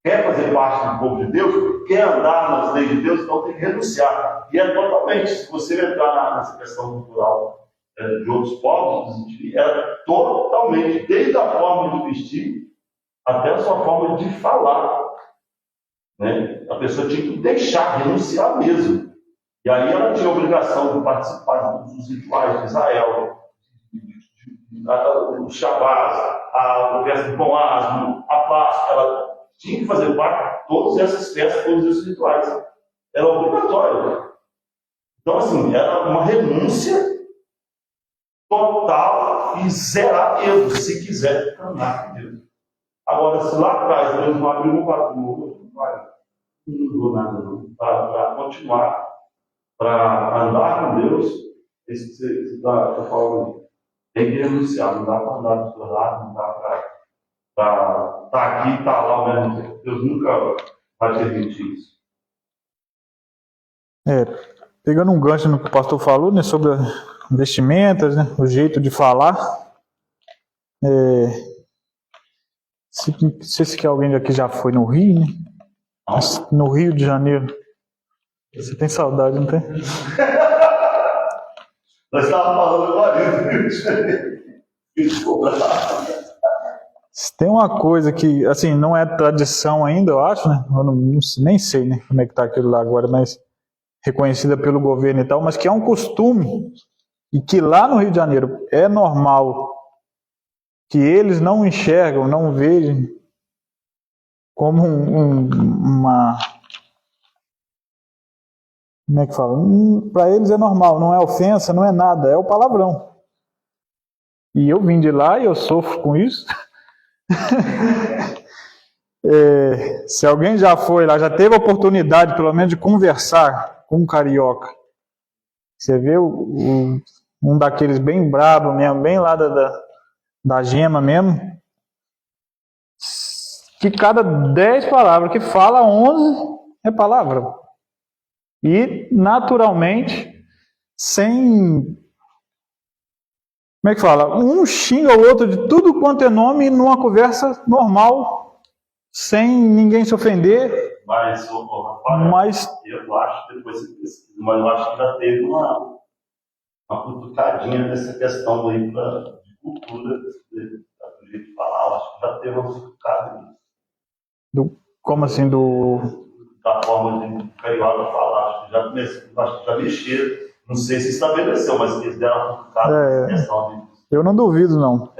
Quer fazer parte do povo de Deus, quer andar nas leis de Deus, então tem que renunciar. E é totalmente, se você entrar nessa questão cultural de outros povos, é totalmente, desde a forma de vestir até a sua forma de falar. Né? A pessoa tinha que deixar, renunciar mesmo. E aí ela tinha a obrigação de participar dos rituais de Israel, o Shabbat, o festa do Pão Asmo, a Páscoa. Ela tinha que fazer parte de todas essas festas, todos esses rituais. Era obrigatório. Então, assim, era uma renúncia total e zerar mesmo, se quiser caminhar com Deus. Agora, se lá atrás Deus não abriu um bagulho, não vou nada não. Para continuar, para andar com Deus, isso que você está falando, tem que renunciar, não dá para andar do seu lado, não dá para estar aqui e estar lá ao mesmo tempo. Deus nunca vai permitir isso. Pegando um gancho no que o pastor falou, né, sobre vestimentas, né, o jeito de falar. Não sei se alguém aqui já foi no Rio, né? No Rio de Janeiro. Você tem saudade, não tem? Nós estávamos falando agora do Rio de Janeiro. Tem uma coisa que, assim, não é tradição ainda, eu acho, né? Eu nem sei, né, como é que tá aquilo lá agora, mas reconhecida pelo governo e tal, mas que é um costume e que lá no Rio de Janeiro é normal que eles não enxergam, não vejam como uma... Como é que fala? Para eles é normal, não é ofensa, não é nada, é o palavrão. E eu vim de lá e eu sofro com isso. Se alguém já foi lá, já teve a oportunidade pelo menos de conversar com um carioca, você vê um daqueles bem brabo mesmo, bem lá da gema mesmo, que cada 10 palavras que fala, 11 é palavra. E naturalmente, sem... Como é que fala? Um xinga o outro de tudo quanto é nome numa conversa normal, sem ninguém se ofender. Mas, Rafael, eu acho, depois você pesquisa, mas eu acho que já teve uma cutucadinha dessa questão aí de cultura, do jeito de falar. Eu acho que já teve uma cutucada. Como assim? Da forma de carioca falar. Acho que já mexeram. Não sei se estabeleceu, mas eles deram uma cutucada nessa questão de... Eu não duvido, não.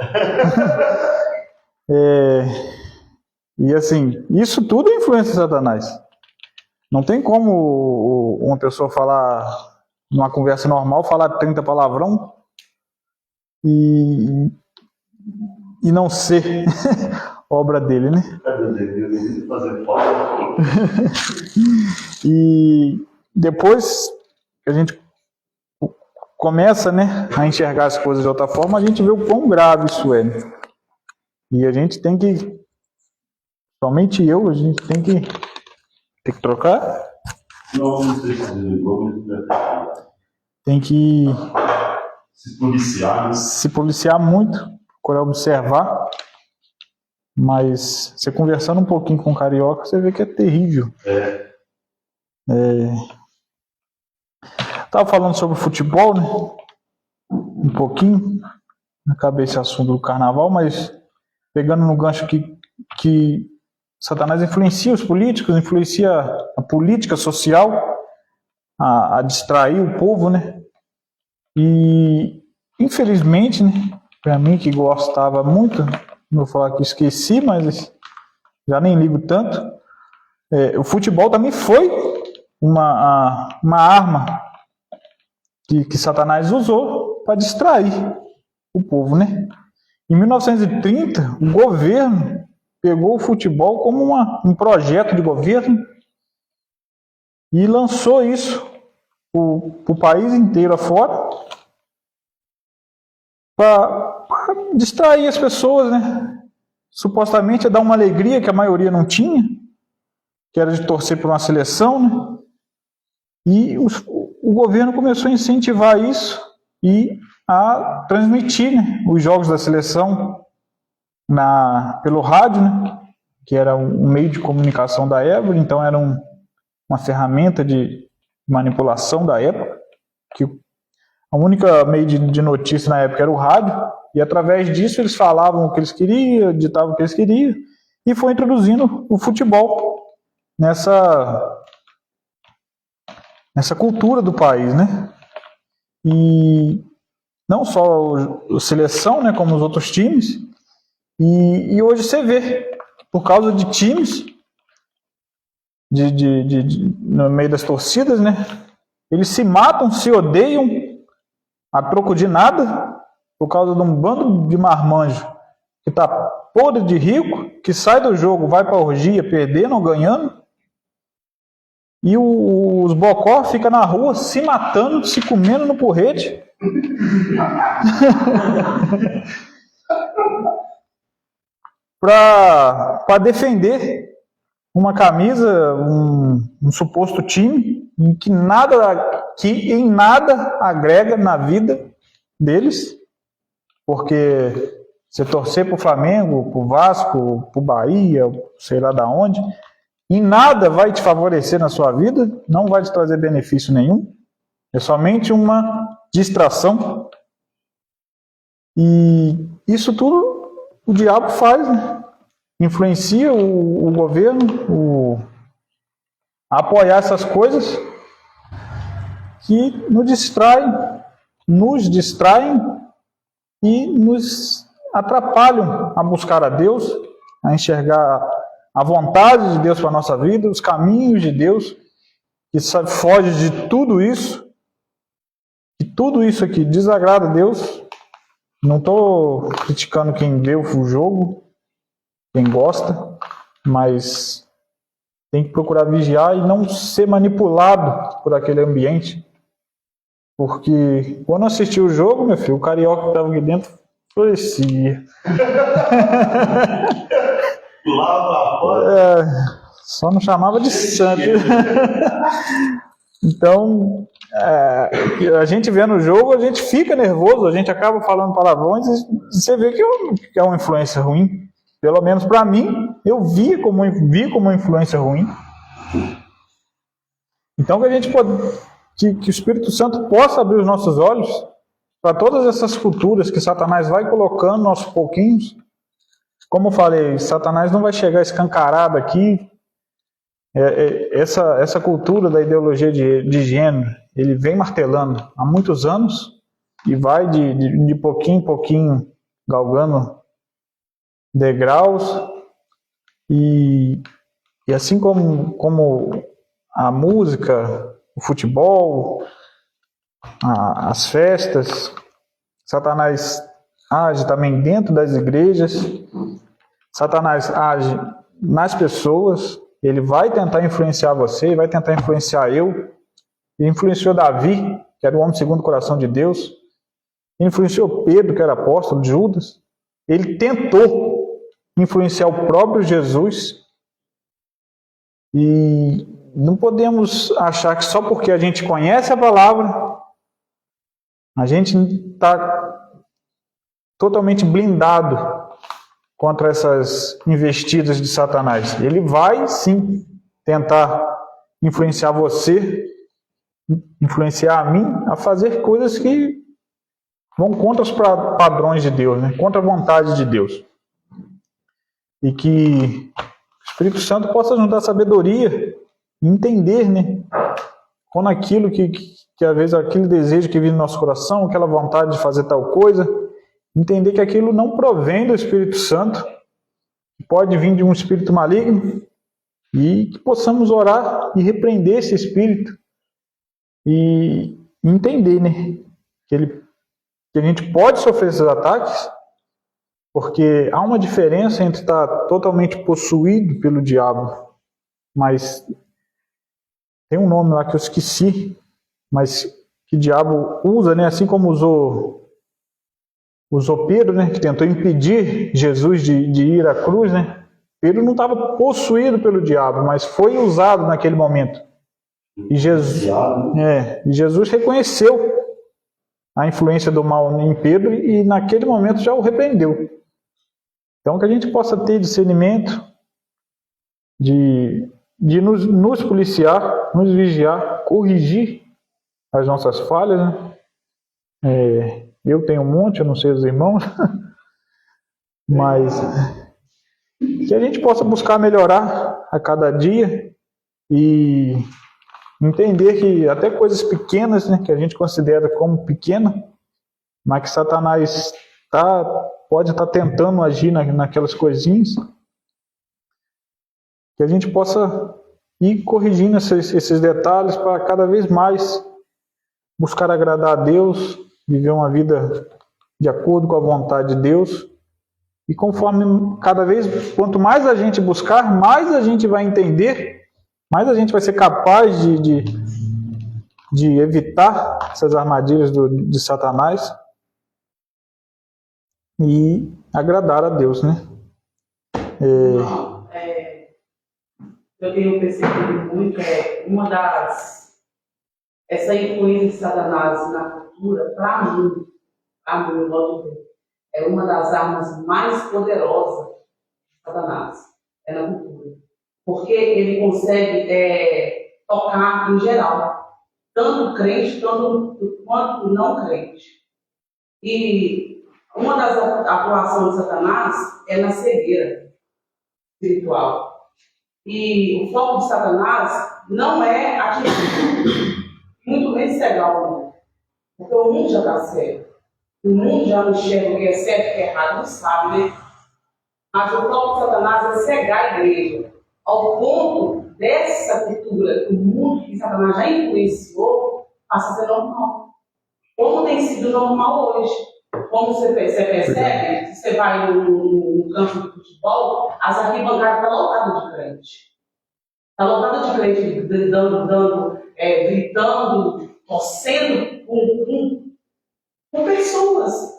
E assim, isso tudo é influência de Satanás. Não tem como uma pessoa falar, numa conversa normal, falar 30 palavrão e não ser obra dele, né? E depois que a gente começa, né, a enxergar as coisas de outra forma, a gente vê o quão grave isso é. E a gente tem que, somente a gente tem que trocar. Não sei tem que se policiar muito, procurar observar. Mas você conversando um pouquinho com o carioca, você vê que é terrível. Estava falando sobre futebol, né? Um pouquinho. Acabei esse assunto do carnaval, mas pegando no gancho que Satanás influencia os políticos, influencia a política social a distrair o povo, né? E infelizmente, né, para mim que gostava muito, não vou falar que esqueci, mas já nem ligo tanto, o futebol também foi uma arma que Satanás usou para distrair o povo, né? Em 1930, o governo pegou o futebol como um projeto de governo e lançou isso para o país inteiro afora para distrair as pessoas, né? Supostamente é dar uma alegria que a maioria não tinha, que era de torcer por uma seleção, né? E o governo começou a incentivar isso e a transmitir, né, os jogos da seleção pelo rádio, né, que era um meio de comunicação da época, então era uma ferramenta de manipulação da época, que a única meio de notícia na época era o rádio, e através disso eles falavam o que eles queriam, ditavam o que eles queriam, e foi introduzindo o futebol nessa cultura do país, né? E não só a seleção, né, como os outros times. E hoje você vê, por causa de times, no meio das torcidas, né, eles se matam, se odeiam, a troco de nada, por causa de um bando de marmanjo que está podre de rico, que sai do jogo, vai para a orgia, perdendo ou ganhando, e os bocó ficam na rua se matando, se comendo no porrete. Para defender uma camisa, um suposto time, que em nada agrega na vida deles, porque você torcer para o Flamengo, para o Vasco, para o Bahia, sei lá da onde, em nada vai te favorecer na sua vida, não vai te trazer benefício nenhum, é somente uma distração. E isso tudo o diabo faz, né? Influencia o governo a apoiar essas coisas que nos distraem e nos atrapalham a buscar a Deus, a enxergar a vontade de Deus para a nossa vida, os caminhos de Deus, que foge de tudo isso, e tudo isso aqui desagrada a Deus. Não estou criticando quem vê o jogo, quem gosta, mas tem que procurar vigiar e não ser manipulado por aquele ambiente. Porque quando eu assisti o jogo, meu filho, o carioca que estava aqui dentro florescia. Só não chamava de santo. Então, a gente vendo o jogo, a gente fica nervoso, a gente acaba falando palavrões e você vê que é uma influência ruim. Pelo menos para mim, eu vi como uma influência ruim. Então, que o Espírito Santo possa abrir os nossos olhos para todas essas culturas que Satanás vai colocando aos pouquinhos. Como eu falei, Satanás não vai chegar escancarado aqui. Essa cultura da ideologia de gênero, ele vem martelando há muitos anos e vai de pouquinho em pouquinho galgando degraus. E assim como a música, o futebol, as festas, Satanás age também dentro das igrejas, Satanás age nas pessoas, ele vai tentar influenciar você, vai tentar influenciar eu. Ele influenciou Davi, que era o homem segundo o coração de Deus, ele influenciou Pedro, que era apóstolo, Judas, ele tentou influenciar o próprio Jesus. E não podemos achar que só porque a gente conhece a palavra, a gente está totalmente blindado contra essas investidas de Satanás. Ele vai, sim, tentar influenciar você, influenciar a mim, a fazer coisas que vão contra os padrões de Deus, né? Contra a vontade de Deus. E que o Espírito Santo possa nos dar sabedoria e entender, né? Quando aquilo que às vezes aquele desejo que vive no nosso coração, aquela vontade de fazer tal coisa, entender que aquilo não provém do Espírito Santo, pode vir de um espírito maligno, e que possamos orar e repreender esse espírito e entender, né? Que a gente pode sofrer esses ataques, porque há uma diferença entre estar totalmente possuído pelo diabo, mas tem um nome lá que eu esqueci, mas que o diabo usa, né? Assim como usou Pedro, né? Que tentou impedir Jesus de ir à cruz, né? Pedro não estava possuído pelo diabo, mas foi usado naquele momento. E Jesus reconheceu a influência do mal em Pedro e naquele momento já o repreendeu. Então que a gente possa ter discernimento de nos policiar, nos vigiar, corrigir as nossas falhas, né? Eu tenho um monte, eu não sei os irmãos, mas que a gente possa buscar melhorar a cada dia e entender que até coisas pequenas, né, que a gente considera como pequena, mas que Satanás pode estar tentando agir naquelas coisinhas, que a gente possa ir corrigindo esses detalhes para cada vez mais buscar agradar a Deus, viver uma vida de acordo com a vontade de Deus. E conforme quanto mais a gente buscar, mais a gente vai entender, mais a gente vai ser capaz de evitar essas armadilhas de Satanás e agradar a Deus, né? Eu tenho percebido muito, uma das essa influência de Satanás na cultura, para mim, eu volto a ver, é uma das armas mais poderosas de Satanás, é na cultura. Porque ele consegue tocar em geral, tanto crente quanto não crente. E uma das atuações de Satanás é na cegueira espiritual. E o foco de Satanás não é atingir, muito menos cegar o mundo. Porque o mundo já está cego. O mundo já não enxerga o que é certo e o que é errado, não sabe, né? Mas o foco de Satanás é cegar a igreja. Ao ponto dessa cultura, o mundo que Satanás já influenciou, passa a ser normal. Como tem sido normal hoje. Como você percebe, se você vai no campo de futebol, as arquibancadas estão lotadas de crente. Está lotada de crente gritando, torcendo com pessoas.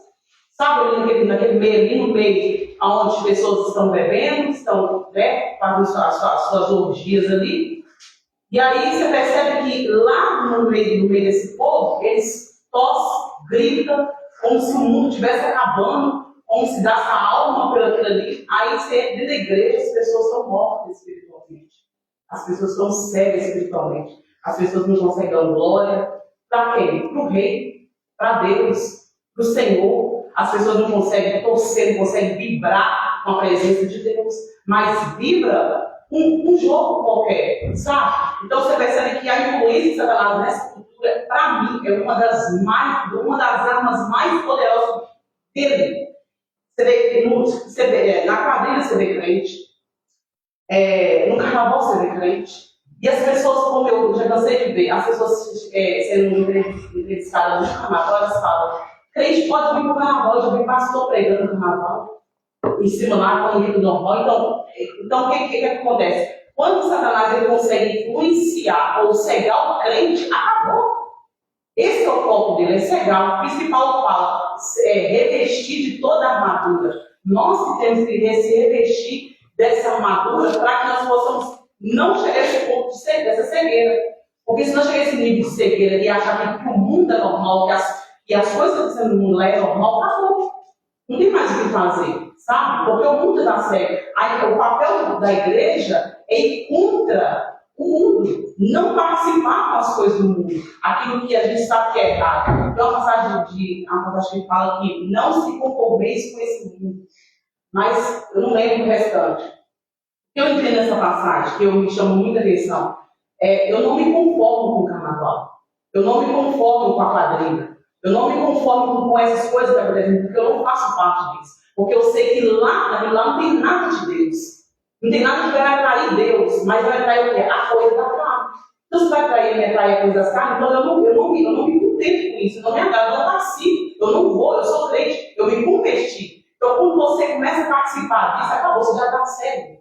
Sabe, naquele meio, ali no meio, onde as pessoas estão bebendo, estão fazendo as suas orgias ali. E aí você percebe que lá no meio desse povo, eles tossem, gritam, como se o mundo estivesse acabando, como se desse a alma por aquilo ali. Aí dentro da igreja as pessoas estão mortas espiritualmente. As pessoas estão cegas espiritualmente. As pessoas não conseguem dar glória. Para quem? Para o rei, para Deus, para o Senhor. As pessoas não conseguem torcer, não conseguem vibrar com a presença de Deus, mas vibra um jogo qualquer, sabe? Então você percebe que a influência de Satanás nessa cultura, para mim, é uma das armas mais poderosas dele. Você vê, na quadrilha você vê crente, no carnaval você vê crente, e as pessoas, como eu já cansei de ver, as pessoas sendo entrevistadas no carnaval, elas falam: crente pode vir para o carnaval, já vi pastor pregando no carnaval, em cima lá, com o rito normal. Então o que acontece? Quando Satanás ele consegue influenciar ou cegar o crente, acabou. Esse é o foco dele, é cegar. O principal fala, revestir de toda a armadura. Nós temos que se revestir dessa armadura para que nós possamos não chegar a esse ponto dessa cegueira. Porque se nós chegar a esse nível de cegueira e achar que o mundo é normal, que as coisas que no mundo é normal, acabou. Não tem mais o que fazer, sabe? Porque o mundo está cego. Aí, o papel da igreja é ir contra o mundo, não participar com as coisas do mundo, aquilo que a gente sabe que é errado. Tem uma passagem que fala que não se conformeis com esse mundo. Mas eu não lembro o restante. O que eu entendo nessa passagem, que me chama muita atenção, eu não me conformo com o carnaval. Eu não me conformo com a quadrilha. Eu não me conformo com essas coisas que acontecem, porque eu não faço parte disso. Porque eu sei que lá não tem nada de Deus. Não tem nada que vai atrair Deus, mas vai atrair o quê? A coisa da carne. Então, se vai atrair a coisa da carne, então eu não me contento com isso. Eu não me agrado, eu não nasci. Eu não vou, eu sou crente, eu me converti. Então, quando você começa a participar disso, acabou, você já está cego.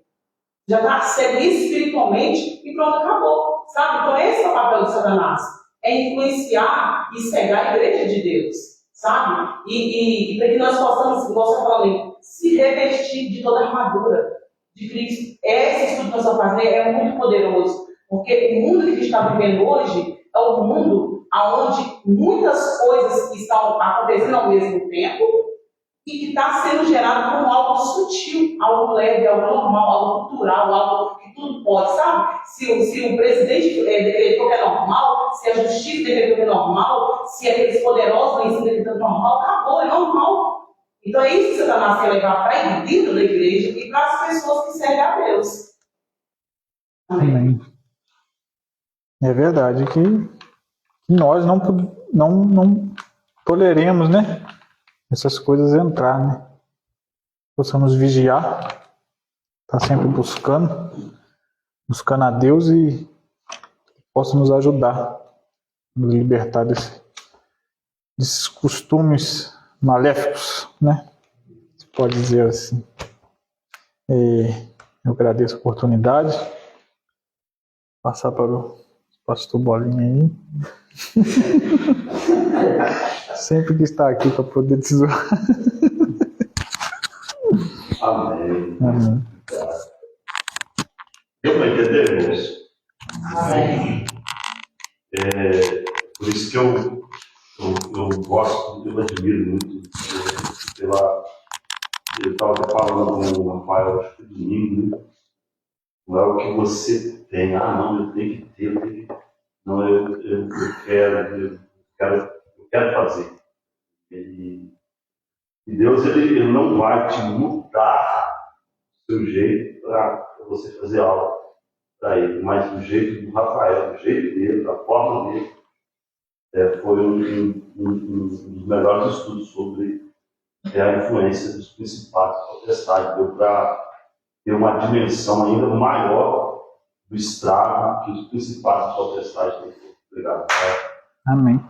Já está cego espiritualmente e pronto, acabou. Sabe? Então, esse é o papel de Satanás. É influenciar e cegar a igreja de Deus, sabe? E para que nós possamos, igual você falou, se revestir de toda a armadura de Cristo. Esse estudo que nós vamos fazer é muito poderoso, porque o mundo que a gente está vivendo hoje é um mundo onde muitas coisas estão acontecendo ao mesmo tempo e que está sendo gerado como algo sutil, algo leve, algo normal, algo cultural, algo que tudo pode, sabe? Se o presidente decretou que é normal, se a justiça decretou que é normal, se aqueles poderosos lá em cima decretou que é normal, acabou, é normal. Então é isso que Satanás quer levar para dentro da igreja e para as pessoas que servem a Deus. Amém. É verdade que nós não toleremos, né? Essas coisas entrar, né? Possamos vigiar, tá sempre buscando a Deus e possa nos ajudar, nos libertar desses costumes maléficos, né? Se pode dizer assim. Eu agradeço a oportunidade. Passar para o pastor Bolinha aí. Sempre que está aqui para poder te zoar. Amém. Amém. Deu para entender, irmãos? Amém. isso que eu gosto, eu admiro muito pela. Eu estava falando com o Rafael, acho que domingo, né? Não é o que você tem, não, eu tenho que ter, eu tenho que... Não, eu quero fazer. E Deus ele não vai te mudar o seu jeito para você fazer aula para ele, mas do jeito do Rafael, do jeito dele, da forma dele, foi um dos melhores estudos sobre a influência dos principados protestais. Deu para ter uma dimensão ainda maior do estrago que os principados protestais têm feito. Obrigado, Pai. Amém.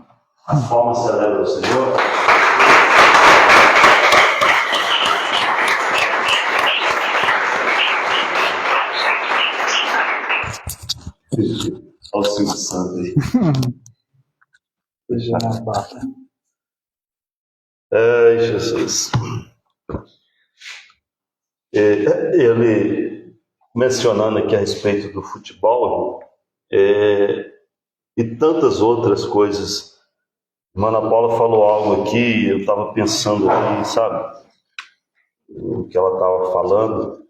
As palmas celebram o Senhor. Olha o Silvio Santos aí. Já na barra. Ai, Jesus. Ele, mencionando aqui a respeito do futebol, e tantas outras coisas. Ana Paula falou algo aqui, eu estava pensando aqui, sabe? O que ela estava falando.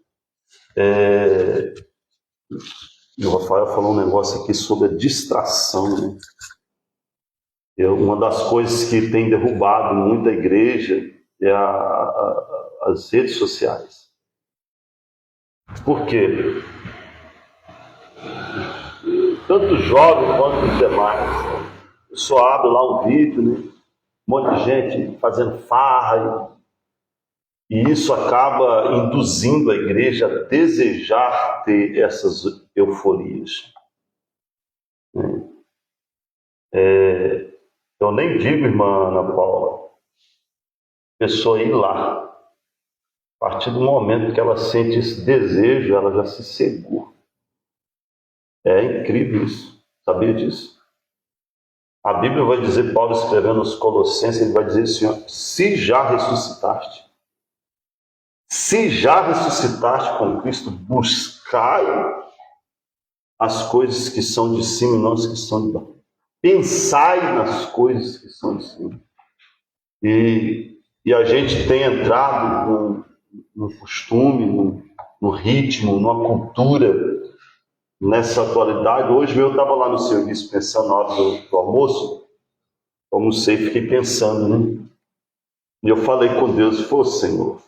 E o Rafael falou um negócio aqui sobre a distração, né? Uma das coisas que tem derrubado muito a igreja é as redes sociais. Por quê? Tanto jovem quanto os demais. Eu só abro lá um vídeo, né? Um monte de gente fazendo farra. E isso acaba induzindo a igreja a desejar ter essas euforias. Eu nem digo, irmã Ana Paula, a pessoa ir lá. A partir do momento que ela sente esse desejo, ela já se cegou. É incrível isso. Sabia disso? A Bíblia vai dizer, Paulo escrevendo aos Colossenses, ele vai dizer assim, ó, se já ressuscitaste com Cristo, buscai as coisas que são de cima e não as que são de baixo. Pensai nas coisas que são de cima. E a gente tem entrado no costume, no ritmo, numa cultura, nessa atualidade. Hoje eu estava lá no serviço pensando na hora do almoço, eu almocei e fiquei pensando, né? E eu falei com Deus, Senhor,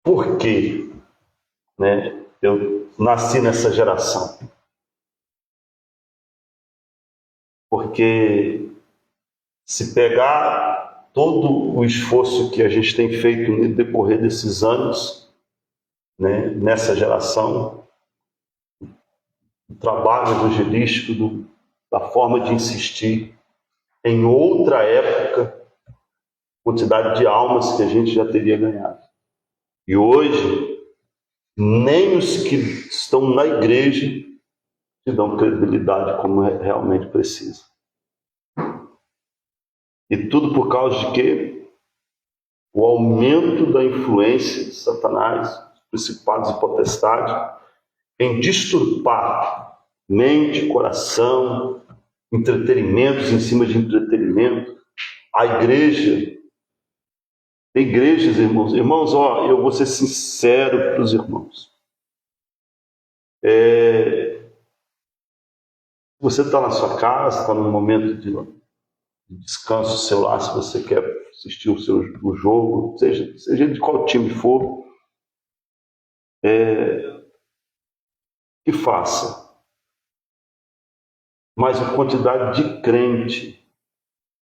por que, né, eu nasci nessa geração? Porque se pegar todo o esforço que a gente tem feito no decorrer desses anos, né, nessa geração, o trabalho evangelístico, da forma de insistir, em outra época, quantidade de almas que a gente já teria ganhado. E hoje, nem os que estão na igreja te dão credibilidade como realmente precisa. E tudo por causa de quê? O aumento da influência de Satanás, dos principados e potestades, em disturbar mente, coração, entretenimentos em cima de entretenimento. A igreja, tem igrejas, irmãos, eu vou ser sincero para os irmãos. Você está na sua casa, está num momento de descanso celular, se você quer assistir o jogo, seja de qual time for, que faça. Mas a quantidade de crente,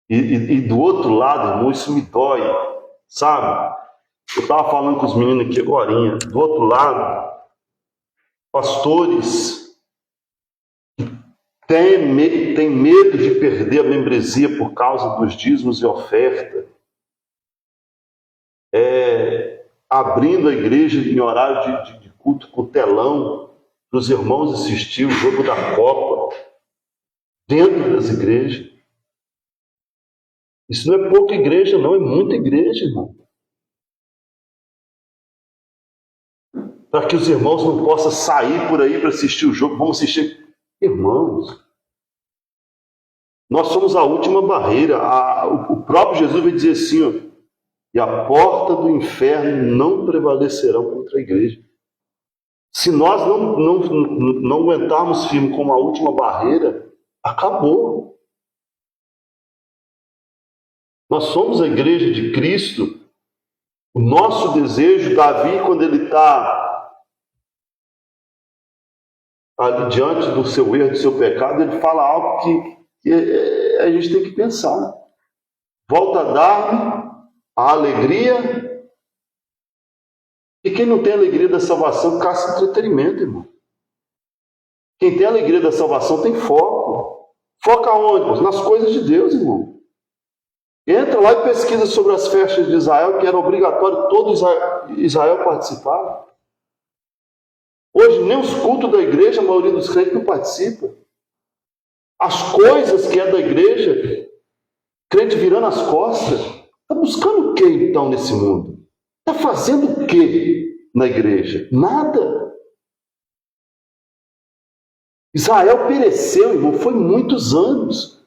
e do outro lado, irmão, isso me dói, sabe? Eu estava falando com os meninos aqui agora, do outro lado, pastores tem medo de perder a membresia por causa dos dízimos e oferta, abrindo a igreja em horário de culto com telão, para os irmãos assistir o jogo da Copa, dentro das igrejas. Isso não é pouca igreja, não, é muita igreja, irmão. Para que os irmãos não possam sair por aí para assistir o jogo, vamos assistir. Irmãos, Nós somos a última barreira. O próprio Jesus vai dizer assim, ó, e a porta do inferno não prevalecerão contra a igreja. Se nós não aguentarmos firme como a última barreira, acabou. Nós somos a igreja de Cristo. O nosso desejo, Davi, quando ele está ali diante do seu erro, do seu pecado, ele fala algo que a gente tem que pensar. Volta a dar-me a alegria. E quem não tem a alegria da salvação caça entretenimento, irmão. Quem tem a alegria da salvação tem foco. Foca onde? Nas coisas de Deus, irmão. Entra lá e pesquisa sobre as festas de Israel, que era obrigatório todo Israel participar. Hoje, nem os cultos da igreja, a maioria dos crentes não participa. As coisas que é da igreja, crente virando as costas. Está buscando o que, então, nesse mundo? Está fazendo o que na igreja? Nada. Israel pereceu, irmão, foi muitos anos.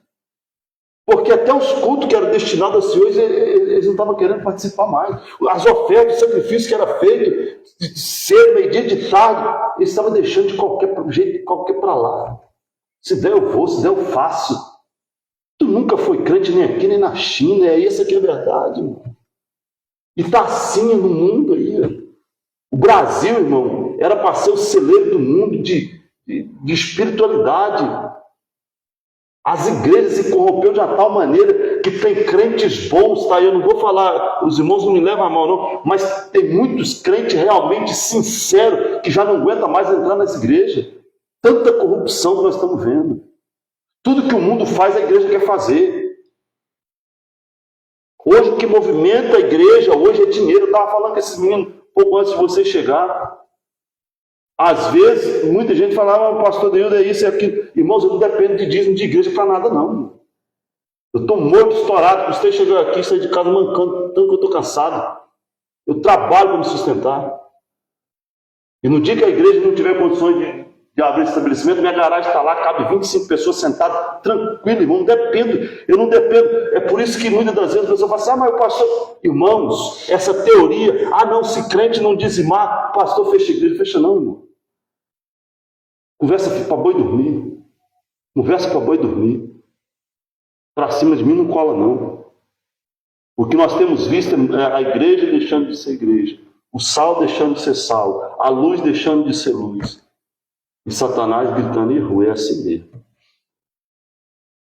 Porque até os cultos que eram destinados aos senhores, eles não estavam querendo participar mais. As ofertas, o sacrifício que era feito, de cedo, meio-dia, de tarde, eles estavam deixando de qualquer jeito, qualquer para lá. Se der eu vou, se der eu faço. Tu nunca foi crente nem aqui, nem na China, essa aqui é a verdade, irmão. E está assim no mundo aí. O Brasil, irmão, era para ser o celeiro do mundo de espiritualidade. As igrejas se corrompeu de uma tal maneira que tem crentes bons, tá? Eu não vou falar, os irmãos não me levam a mal, não, mas tem muitos crentes realmente sinceros que já não aguentam mais entrar nas igrejas. Tanta corrupção que nós estamos vendo. Tudo que o mundo faz, a igreja quer fazer. Hoje o que movimenta a igreja, hoje é dinheiro. Eu estava falando com esses meninos pouco antes de você chegar. Às vezes, muita gente falava, pastor Deildo, é isso, é aquilo. Irmãos, eu não dependo de dízimo de igreja para nada, não. Eu estou morto, estourado. Você chegou aqui, saí de casa mancando, tanto que eu estou cansado. Eu trabalho para me sustentar. E no dia que a igreja não tiver condições de abrir estabelecimento, minha garagem está lá, cabe 25 pessoas sentadas, tranquilo, irmão, eu não dependo. É por isso que muitas das vezes a pessoa fala assim, mas o pastor... Irmãos, essa teoria, não, se crente não dizimar, pastor fecha a igreja, fecha não, irmão. Conversa para boi dormir. Conversa para boi dormir. Para cima de mim não cola, não. O que nós temos visto é a igreja deixando de ser igreja. O sal deixando de ser sal. A luz deixando de ser luz. E Satanás gritando em rua. É assim mesmo.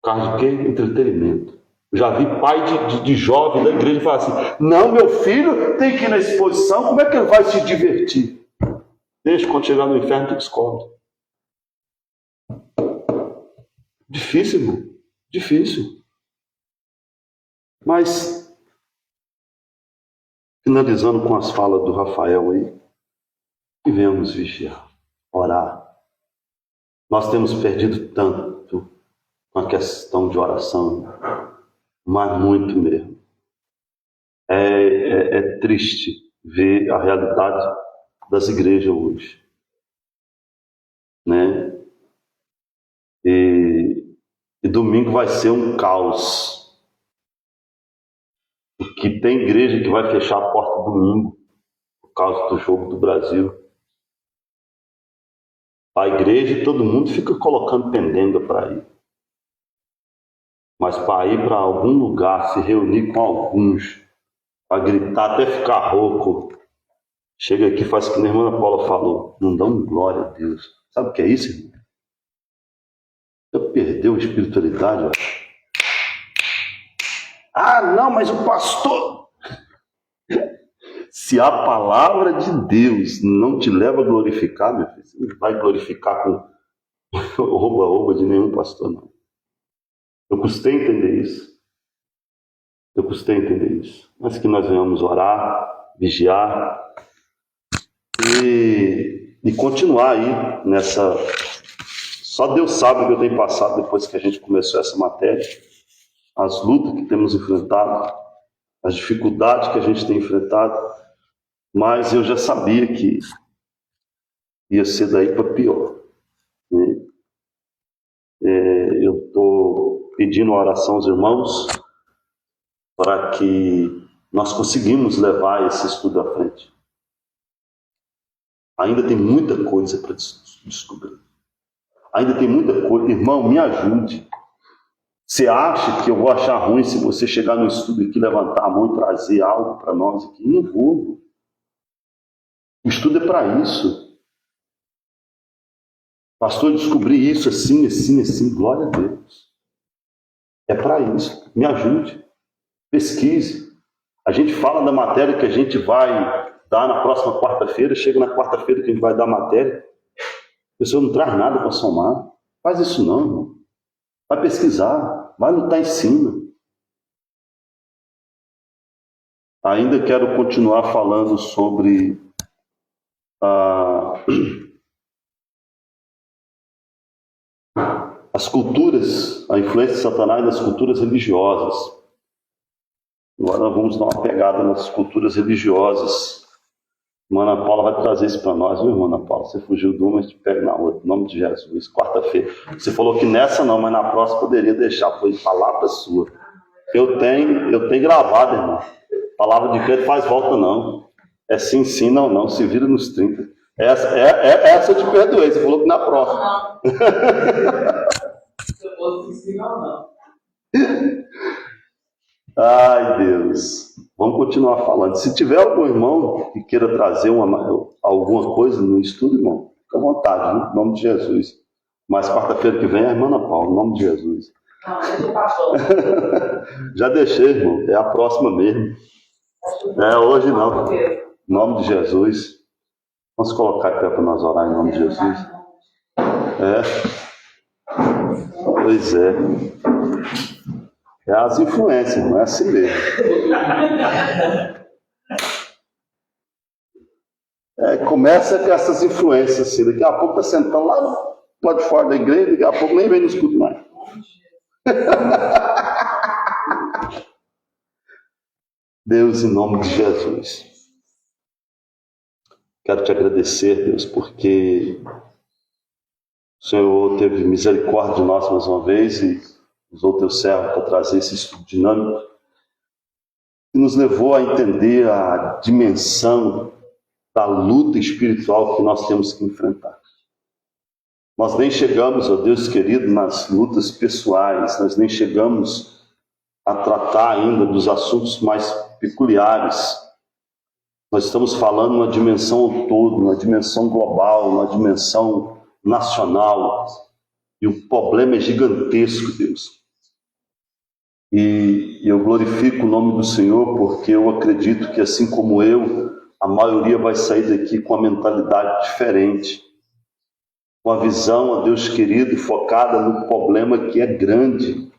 Por causa de quê? Entretenimento. Eu já vi pai de jovem da igreja falar assim, não, meu filho tem que ir na exposição, como é que ele vai se divertir? Deixa, quando chegar no inferno, tu descobre. Difícil, irmão. Difícil. Mas, finalizando com as falas do Rafael aí, que venhamos vigiar, orar. Nós temos perdido tanto com a questão de oração, mas muito mesmo. É triste ver a realidade das igrejas hoje. Né? E domingo vai ser um caos. Porque tem igreja que vai fechar a porta domingo por causa do jogo do Brasil. A igreja, todo mundo fica colocando pendenga para ir. Mas para ir para algum lugar, se reunir com alguns, para gritar até ficar rouco, chega aqui e faz o que a irmã Paula falou, não dá um glória a Deus. Sabe o que é isso, irmão? Já perdeu a espiritualidade, ó. Não, mas o pastor... Se a palavra de Deus não te leva a glorificar, meu filho, você não vai glorificar com oba-oba de nenhum pastor, não. Eu custei entender isso. Mas que nós venhamos orar, vigiar e continuar aí nessa... Só Deus sabe o que eu tenho passado depois que a gente começou essa matéria. As lutas que temos enfrentado, as dificuldades que a gente tem enfrentado. Mas eu já sabia que ia ser daí para pior. Né? Eu estou pedindo uma oração aos irmãos para que nós conseguimos levar esse estudo à frente. Ainda tem muita coisa para descobrir. Ainda tem muita coisa. Irmão, me ajude. Você acha que eu vou achar ruim se você chegar no estudo aqui, levantar a mão e trazer algo para nós aqui? Não vou. O estudo é para isso. Pastor, descobri isso assim, assim, assim. Glória a Deus. É para isso. Me ajude. Pesquise. A gente fala da matéria que a gente vai dar na próxima quarta-feira. Chega na quarta-feira que a gente vai dar a matéria. A pessoa não traz nada para somar. Faz isso não, irmão. Vai pesquisar. Vai lutar em cima. Ainda quero continuar falando sobre as culturas, a influência de Satanás nas culturas religiosas. Agora nós vamos dar uma pegada nas culturas religiosas. Irmã Ana Paula vai trazer isso para nós, viu, irmã Ana Paula? Você fugiu de uma, a gente pega na outra, em nome de Jesus, quarta-feira. Você falou que nessa não, mas na próxima poderia deixar, foi palavra sua. Eu tenho gravado, irmão. Palavra de crente faz volta, não. É sim, sim, não, não. Se vira nos 30. Essa eu te perdoei, você falou que na próxima. Se eu fosse sim ou não. Ai, Deus. Vamos continuar falando. Se tiver algum irmão que queira trazer alguma coisa no estudo, irmão, fica à vontade, né? Em nome de Jesus. Mas quarta-feira que vem é a irmã Ana Paula, em nome de Jesus. Não, deixa o pastor. Já deixei, irmão. É a próxima mesmo. Hoje não. Em nome de Jesus. Vamos colocar aqui para nós orar em nome de Jesus. Pois é. É as influências, não é assim mesmo. Começa com essas influências assim. Daqui a pouco está sentando lá de fora da igreja, daqui a pouco nem vem no escudo mais. Deus, em nome de Jesus. Quero te agradecer, Deus, porque o Senhor teve misericórdia de nós mais uma vez e usou teu servo para trazer esse estudo dinâmico que nos levou a entender a dimensão da luta espiritual que nós temos que enfrentar. Nós nem chegamos, ó Deus querido, nas lutas pessoais, nós nem chegamos a tratar ainda dos assuntos mais peculiares. Nós estamos falando numa dimensão ao todo, numa dimensão global, numa dimensão nacional. E o problema é gigantesco, Deus. E eu glorifico o nome do Senhor porque eu acredito que, assim como eu, a maioria vai sair daqui com uma mentalidade diferente. Com a visão, ó Deus querido, focada no problema que é grande.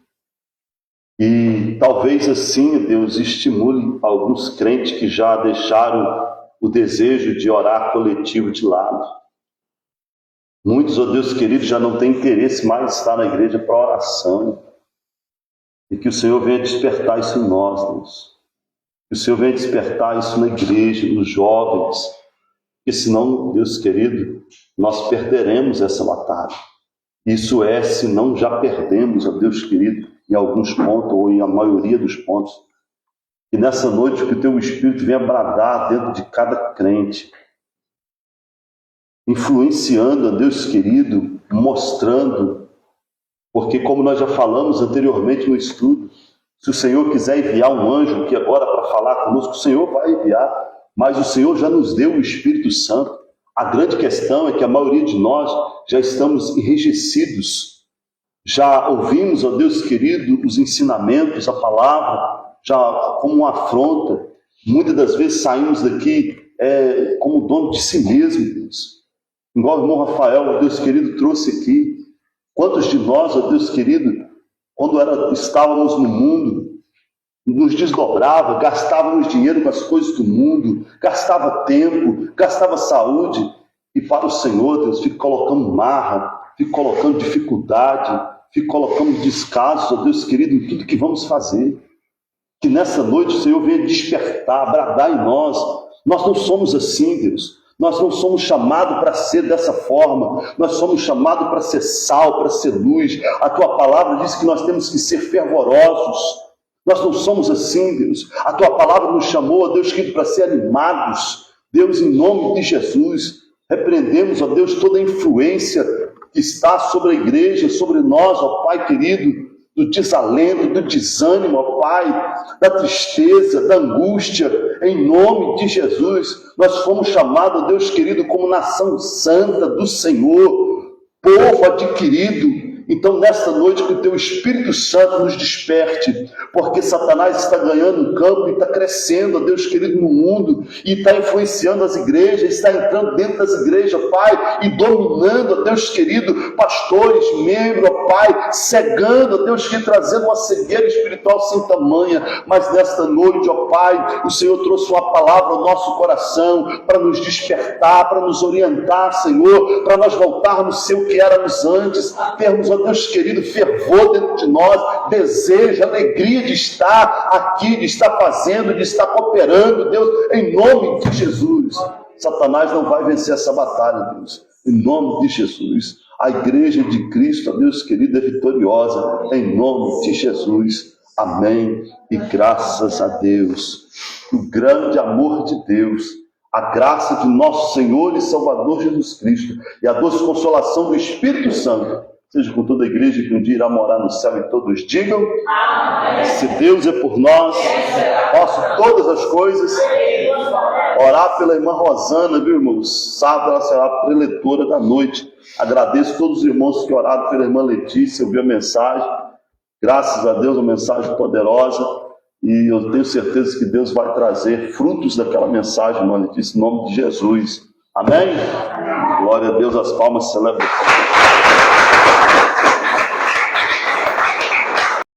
E talvez assim, Deus, estimule alguns crentes que já deixaram o desejo de orar coletivo de lado. Muitos, ó Deus querido, já não têm interesse mais em estar na igreja para oração. E que o Senhor venha despertar isso em nós, Deus. Que o Senhor venha despertar isso na igreja, nos jovens. Porque senão, Deus querido, nós perderemos essa batalha. Isso é, se não já perdemos, ó Deus querido, em alguns pontos, ou em a maioria dos pontos. E nessa noite que o teu Espírito venha bradar dentro de cada crente, influenciando, ó Deus querido, mostrando, porque como nós já falamos anteriormente no estudo, se o Senhor quiser enviar um anjo aqui agora para falar conosco, o Senhor vai enviar, mas o Senhor já nos deu o Espírito Santo. A grande questão é que a maioria de nós já estamos enrijecidos, já ouvimos, ó Deus querido, os ensinamentos, a palavra, já como uma afronta. Muitas das vezes saímos daqui como dono de si mesmo, Deus. Igual o irmão Rafael, ó Deus querido, trouxe aqui. Quantos de nós, ó Deus querido, quando estávamos no mundo, nos desdobrava, gastávamos dinheiro com as coisas do mundo, gastava tempo, gastava saúde, e para o Senhor, Deus, fica colocando marra, fica colocando dificuldade, fica colocando descaso, ó Deus querido, em tudo que vamos fazer. Que nessa noite o Senhor venha despertar, bradar em nós. Nós não somos assim, Deus. Nós não somos chamados para ser dessa forma. Nós somos chamados para ser sal, para ser luz. A tua palavra diz que nós temos que ser fervorosos. Nós não somos assim, Deus. A tua palavra nos chamou, Deus querido, para ser animados. Deus, em nome de Jesus, repreendemos, ó Deus, toda a influência que está sobre a igreja, sobre nós, ó Pai querido, do desalento, do desânimo, ó Pai, da tristeza, da angústia, em nome de Jesus. Nós fomos chamados, Deus querido, como nação santa do Senhor, povo adquirido. Então, nesta noite, que o Teu Espírito Santo nos desperte, porque Satanás está ganhando um campo e está crescendo, ó Deus querido, no mundo, e está influenciando as igrejas, está entrando dentro das igrejas, Pai, e dominando, ó Deus querido, pastores, membros, ó Pai, cegando, ó Deus querido, trazendo uma cegueira espiritual sem tamanha. Mas nesta noite, ó Pai, o Senhor trouxe uma palavra ao nosso coração, para nos despertar, para nos orientar, Senhor, para nós voltarmos a ser o que éramos antes, termos, ó Deus querido, fervor dentro de nós, desejo, alegria de estar aqui, de estar fazendo, de estar cooperando, Deus, em nome de Jesus. Satanás não vai vencer essa batalha, Deus, em nome de Jesus. A igreja de Cristo, ó Deus querido, é vitoriosa, em nome de Jesus. Amém. E graças a Deus, o grande amor de Deus, a graça de nosso Senhor e Salvador Jesus Cristo e a doce consolação do Espírito Santo seja com toda a igreja que um dia irá morar no céu, e todos digam: amém. Se Deus é por nós, posso todas as coisas. Orar pela irmã Rosana, viu, irmãos? Sábado ela será a preletora da noite. Agradeço a todos os irmãos que oraram pela irmã Letícia, ouviu a mensagem. Graças a Deus, uma mensagem poderosa. E eu tenho certeza que Deus vai trazer frutos daquela mensagem, irmã Letícia, em nome de Jesus. Amém? Glória a Deus, as palmas celebram.